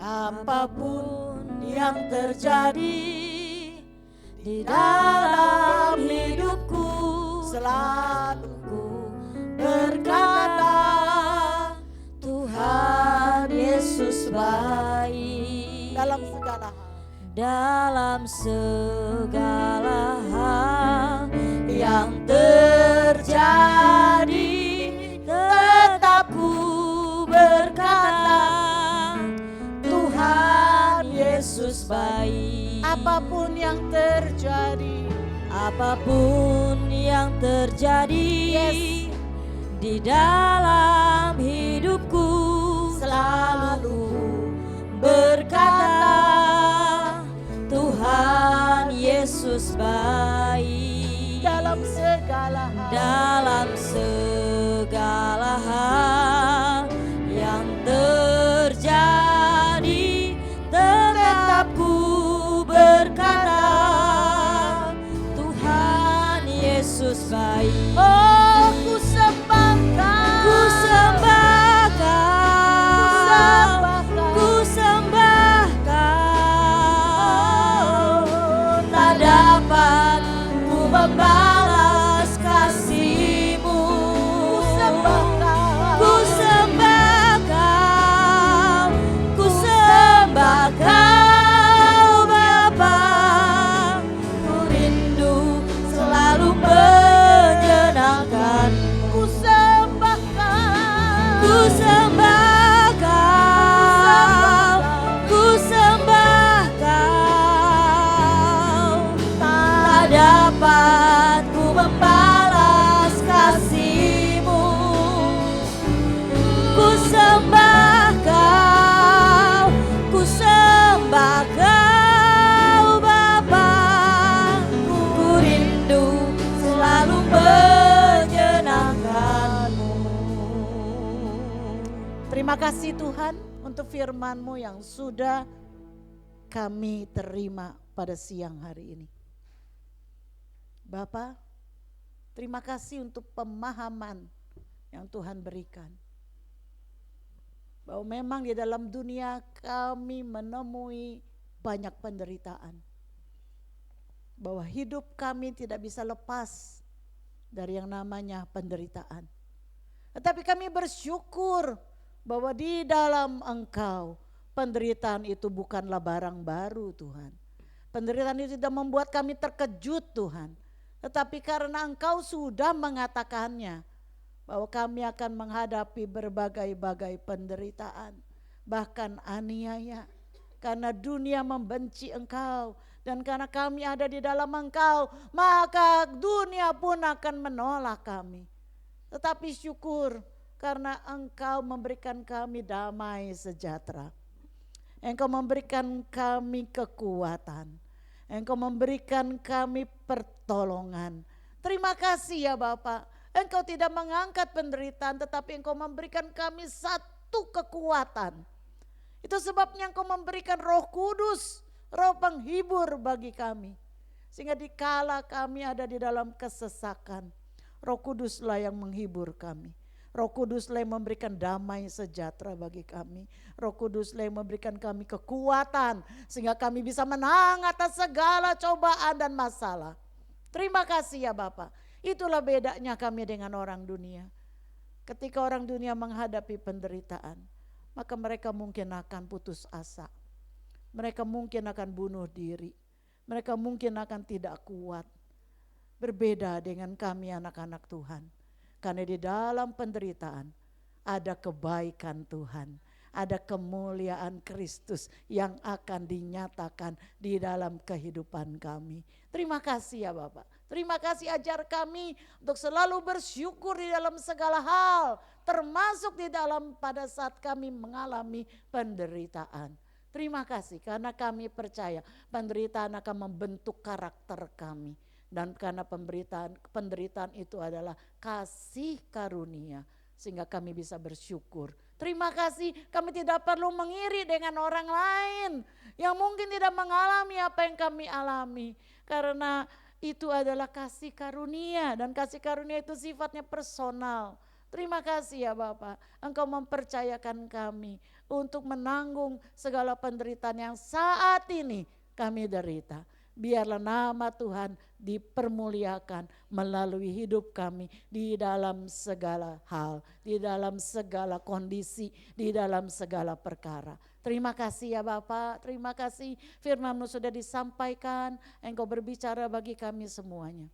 Apapun yang terjadi di dalam hidupku, selalu ku berkata, Tuhan Yesus baik. Dalam segala hal yang terjadi, tetap ku berkata, Tuhan Yesus baik. Apapun yang terjadi, Apapun yang terjadi di dalam hidupku, selalu berkata Tuhan Yesus baik dalam segala hal. dalam segala hal yang terjadi, tetap ku berkata Tuhan Yesus baik. Oh, ku sembahkan, Ku sembahkan, ku sembahkan, tak dapat ku membalas kasih-Mu. Ku sembah Kau Bapa, ku rindu selalu menyenangkan. Ku sembah Kau, ku sembah Kau, tak dapat ku membalas kasih-Mu. Ku sembah Kau, ku sembah Kau Bapa, ku rindu selalu menyenangkan-Mu. Terima kasih Tuhan untuk firman-Mu yang sudah kami terima pada siang hari ini. Bapa, terima kasih untuk pemahaman yang Tuhan berikan. Bahwa memang di dalam dunia kami menemui banyak penderitaan. Bahwa hidup kami tidak bisa lepas dari yang namanya penderitaan. Tetapi kami bersyukur bahwa di dalam Engkau penderitaan itu bukanlah barang baru Tuhan. Penderitaan itu tidak membuat kami terkejut Tuhan. Tetapi karena Engkau sudah mengatakannya bahwa kami akan menghadapi berbagai-bagai penderitaan. Bahkan aniaya. Karena dunia membenci Engkau. Dan karena kami ada di dalam Engkau, maka dunia pun akan menolak kami. Tetapi syukur karena Engkau memberikan kami damai sejahtera. Engkau memberikan kami kekuatan. Engkau memberikan kami pertolongan. Terima kasih ya Bapak. Engkau tidak mengangkat penderitaan, tetapi Engkau memberikan kami satu kekuatan. Itu sebabnya Engkau memberikan Roh Kudus, Roh penghibur bagi kami. Sehingga dikala kami ada di dalam kesesakan, Roh Kuduslah yang menghibur kami. Roh Kuduslah yang memberikan damai sejahtera bagi kami. Roh Kuduslah yang memberikan kami kekuatan sehingga kami bisa menang atas segala cobaan dan masalah. Terima kasih ya Bapak. Itulah bedanya kami dengan orang dunia. Ketika orang dunia menghadapi penderitaan, maka mereka mungkin akan putus asa. Mereka mungkin akan bunuh diri. Mereka mungkin akan tidak kuat. Berbeda dengan kami anak-anak Tuhan. Karena di dalam penderitaan ada kebaikan Tuhan. Ada kemuliaan Kristus yang akan dinyatakan di dalam kehidupan kami. Terima kasih ya Bapak. Terima kasih ajar kami untuk selalu bersyukur di dalam segala hal. Termasuk di dalam pada saat kami mengalami penderitaan. Terima kasih karena kami percaya penderitaan akan membentuk karakter kami. Dan karena penderitaan itu adalah kasih karunia. Sehingga kami bisa bersyukur. Terima kasih kami tidak perlu mengiri dengan orang lain. Yang mungkin tidak mengalami apa yang kami alami. Karena itu adalah kasih karunia. Dan kasih karunia itu sifatnya personal. Terima kasih ya Bapak. Engkau mempercayakan kami untuk menanggung segala penderitaan yang saat ini kami derita. Biarlah nama Tuhan dipermuliakan melalui hidup kami di dalam segala hal, di dalam segala kondisi, di dalam segala perkara. Terima kasih ya Bapak, terima kasih firman-Mu sudah disampaikan, Engkau berbicara bagi kami semuanya.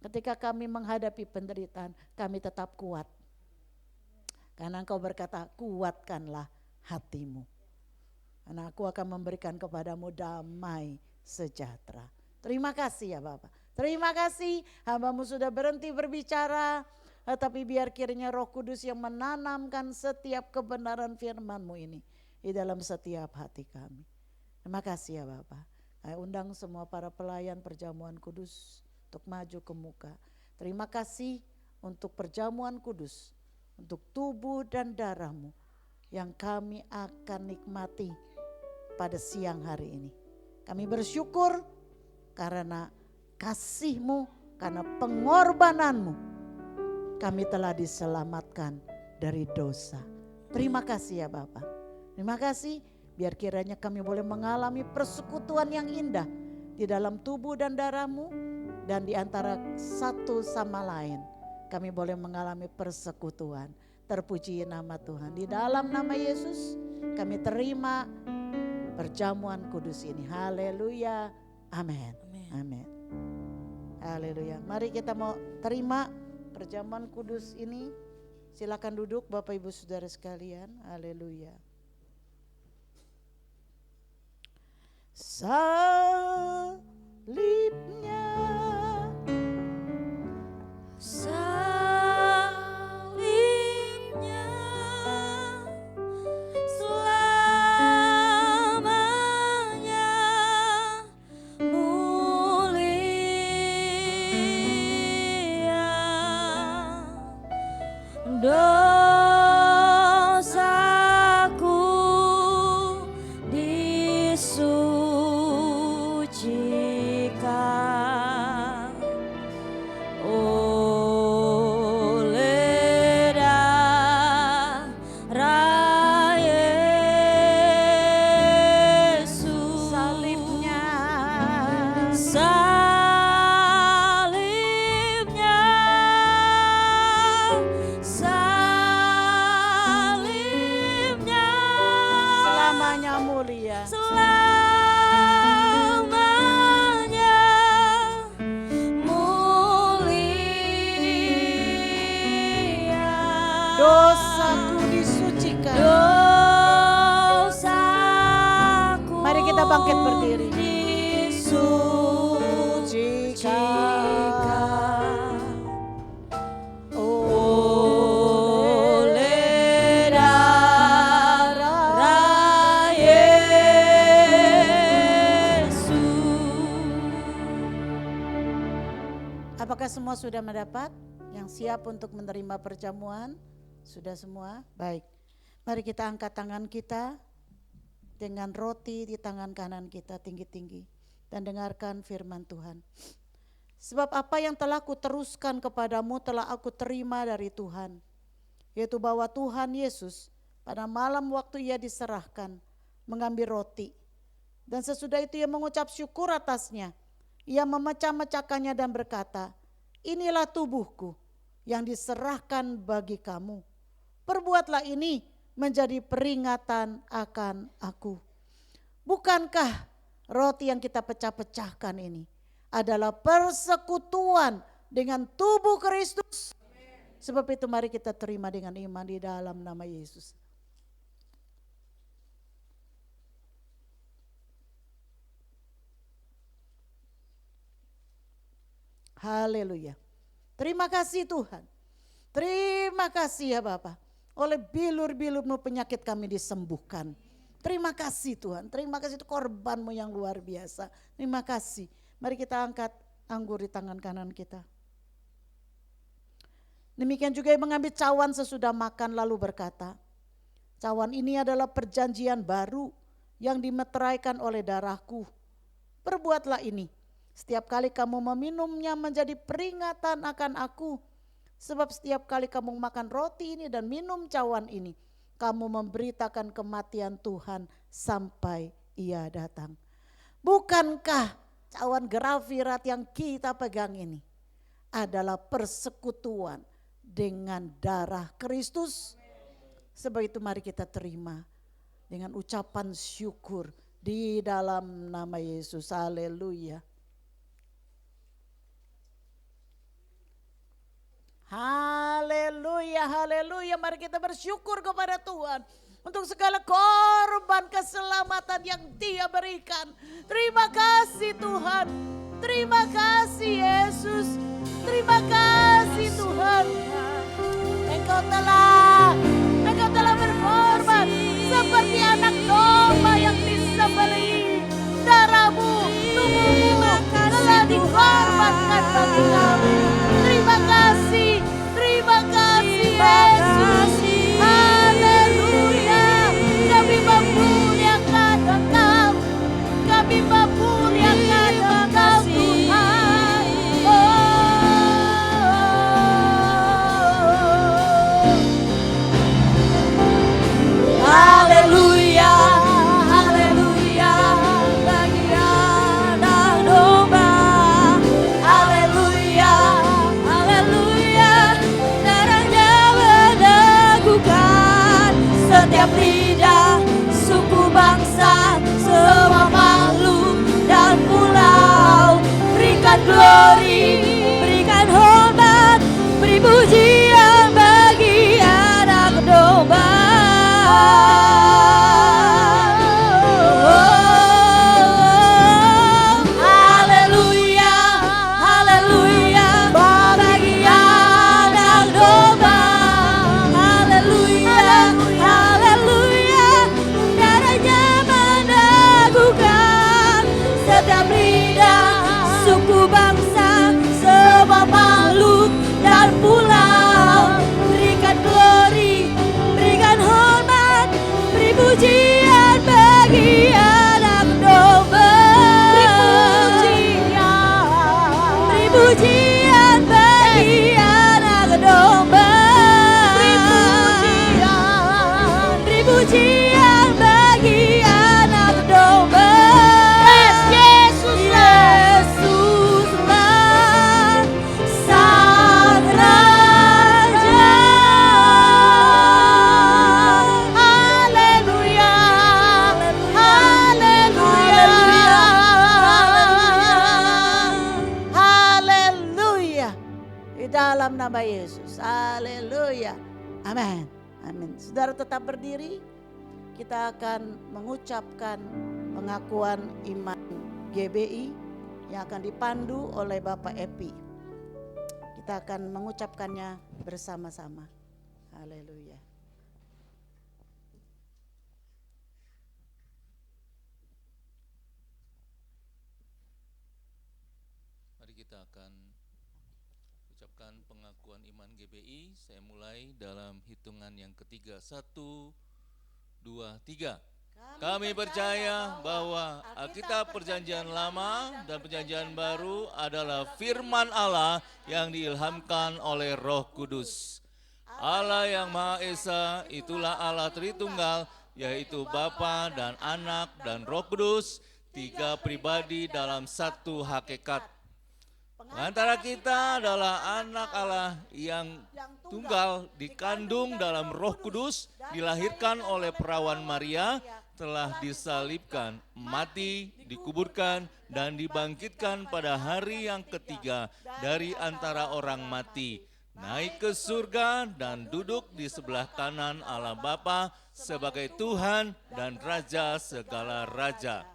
Ketika kami menghadapi penderitaan, kami tetap kuat. Karena Engkau berkata, kuatkanlah hatimu. Karena aku akan memberikan kepadamu damai sejahtera. Terima kasih ya Bapak. Terima kasih hamba-Mu sudah berhenti berbicara. Tetapi biar kiranya Roh Kudus yang menanamkan setiap kebenaran firman-Mu ini di dalam setiap hati kami. Terima kasih ya Bapak. Saya undang semua para pelayan perjamuan kudus untuk maju ke muka. Terima kasih untuk perjamuan kudus, untuk tubuh dan darah-Mu yang kami akan nikmati pada siang hari ini. Kami bersyukur karena kasih-Mu, karena pengorbanan-Mu, kami telah diselamatkan dari dosa. Terima kasih ya Bapak. Terima kasih, biar kiranya kami boleh mengalami persekutuan yang indah di dalam tubuh dan darah-Mu, dan di antara satu sama lain kami boleh mengalami persekutuan. Terpuji nama Tuhan. Di dalam nama Yesus kami terima perjamuan kudus ini. Haleluya. Amin. Amin. Haleluya. Mari kita mau terima perjamuan kudus ini. Silakan duduk Bapak Ibu Saudara sekalian. Haleluya. Salibnya, Salibnya selamanya mulia, dosaku disucikan oleh darah Yesus. salibnya, Salibnya, salibnya selamanya mulia. selamanya mulia, Dosaku disucikan. dosaku Mari kita bangkit berdiri. disucikan oleh darah Yesus. Apakah semua sudah mendapat? Yang siap untuk menerima perjamuan? Sudah semua? Baik. Mari kita angkat tangan kita dengan roti di tangan kanan kita tinggi-tinggi dan dengarkan firman Tuhan. Sebab apa yang telah kuteruskan kepadamu telah aku terima dari Tuhan, yaitu bahwa Tuhan Yesus pada malam waktu ia diserahkan mengambil roti, dan sesudah itu ia mengucap syukur atasnya. Ia memecah-mecahkannya dan berkata, inilah tubuhku yang diserahkan bagi kamu. Perbuatlah ini menjadi peringatan akan aku. Bukankah roti yang kita pecah-pecahkan ini adalah persekutuan dengan tubuh Kristus? Sebab itu mari kita terima dengan iman di dalam nama Yesus. Haleluya. Terima kasih Tuhan. Terima kasih ya Bapak. Oleh bilur-bilur-Mu penyakit kami disembuhkan. Terima kasih Tuhan. Terima kasih itu korban-Mu yang luar biasa. Terima kasih. Mari kita angkat anggur di tangan kanan kita. Demikian juga yang mengambil cawan sesudah makan lalu berkata, cawan ini adalah perjanjian baru yang dimeteraikan oleh darahku. Perbuatlah ini setiap kali kamu meminumnya menjadi peringatan akan aku. Sebab setiap kali kamu makan roti ini dan minum cawan ini, kamu memberitakan kematian Tuhan sampai ia datang. Bukankah cawan grafirat yang kita pegang ini adalah persekutuan dengan darah Kristus? Sebab itu mari kita terima dengan ucapan syukur di dalam nama Yesus. Haleluya. Haleluya, haleluya. Mari kita bersyukur kepada Tuhan. untuk segala korban keselamatan yang Dia berikan. Terima kasih Tuhan. Terima kasih Yesus. Terima kasih Tuhan. Engkau telah berkorban seperti anak domba yang disembelih. Darahmu, tubuhmu telah dikorbankan bagi kami. Terima kasih Yesus. Haleluya. Kami memuliakan Engkau. Kami memuliakan Engkau Tuhan. Haleluya, haleluya, bagi anak domba. Haleluya, haleluya, darahnya meneguhkan setiap lidah, suku, bangsa, semua makhluk dan pulau. Berikan glory, berikan hormat, beri pujian bagi anak domba. Haleluya, haleluya, bagi anak domba. Haleluya, haleluya, darahnya meneguhkan setiap lidah, suku, bangsa, semua makhluk dan pulau. Berikan glory, berikan hormat, beri pujian bagi anak domba. Beri pujian bagi anak domba. Beri pujian bagi anak domba. Yesuslah Sang Raja. Haleluya. Haleluya. Haleluya. Di dalam nama Yesus. Haleluya. Amin. Amin. Saudara tetap berdiri. Kita akan mengucapkan pengakuan iman GBI yang akan dipandu oleh Bapak Epi. Kita akan mengucapkannya bersama-sama. Haleluya. Mari kita akan ucapkan pengakuan iman GBI. Saya mulai dalam hitungan yang ketiga. 1, 2, 3. Kami percaya bahwa Alkitab Perjanjian Lama dan Perjanjian Baru adalah firman Allah yang diilhamkan oleh Roh Kudus. Allah yang Maha Esa itulah Allah Tritunggal, yaitu Bapa dan Anak dan Roh Kudus, 3 pribadi dalam satu hakikat. Antara kita adalah anak Allah yang tunggal, dikandung dalam Roh Kudus, dilahirkan oleh perawan Maria, telah disalibkan, mati, dikuburkan, dan dibangkitkan pada hari yang ketiga dari antara orang mati, naik ke surga dan duduk di sebelah kanan Allah Bapa sebagai Tuhan dan Raja segala raja.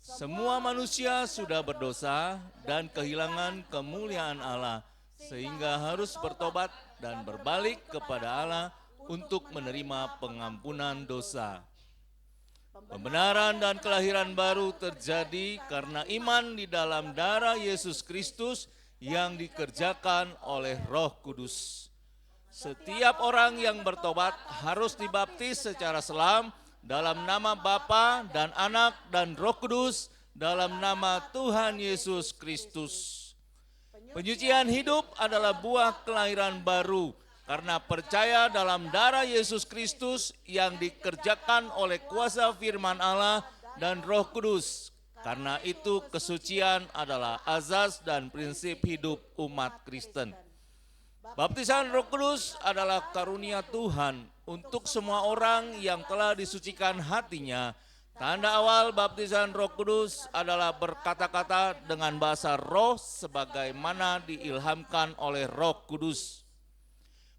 Semua manusia sudah berdosa dan kehilangan kemuliaan Allah, sehingga harus bertobat dan berbalik kepada Allah untuk menerima pengampunan dosa. Pembenaran dan kelahiran baru terjadi karena iman di dalam darah Yesus Kristus yang dikerjakan oleh Roh Kudus. Setiap orang yang bertobat harus dibaptis secara selam dalam nama Bapa dan Anak dan Roh Kudus, dalam nama Tuhan Yesus Kristus. Penyucian hidup adalah buah kelahiran baru karena percaya dalam darah Yesus Kristus yang dikerjakan oleh kuasa firman Allah dan Roh Kudus. Karena itu kesucian adalah azas dan prinsip hidup umat Kristen. Baptisan Roh Kudus adalah karunia Tuhan untuk semua orang yang telah disucikan hatinya. Tanda awal baptisan Roh Kudus adalah berkata-kata dengan bahasa roh sebagaimana diilhamkan oleh Roh Kudus.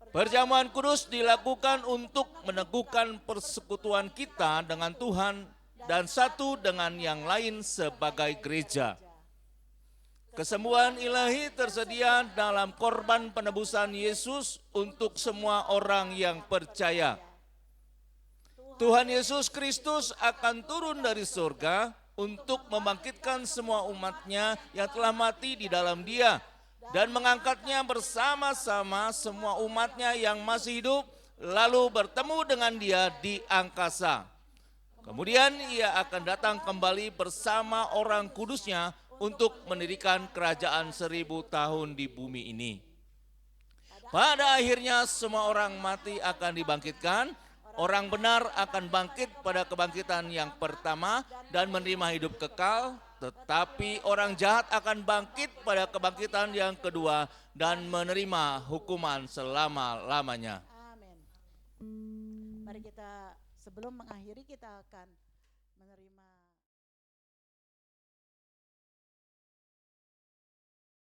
Perjamuan kudus dilakukan untuk meneguhkan persekutuan kita dengan Tuhan dan satu dengan yang lain sebagai gereja. Kesembuhan ilahi tersedia dalam korban penebusan Yesus untuk semua orang yang percaya. Tuhan Yesus Kristus akan turun dari surga untuk membangkitkan semua umatnya yang telah mati di dalam Dia dan mengangkatnya bersama-sama semua umatnya yang masih hidup, lalu bertemu dengan Dia di angkasa. Kemudian Ia akan datang kembali bersama orang kudusnya untuk mendirikan kerajaan 1000 tahun di bumi ini. Pada akhirnya semua orang mati akan dibangkitkan, orang benar akan bangkit pada kebangkitan yang pertama dan menerima hidup kekal, tetapi orang jahat akan bangkit pada kebangkitan yang kedua dan menerima hukuman selama-lamanya. Amin. Mari kita sebelum mengakhiri kita akan menerima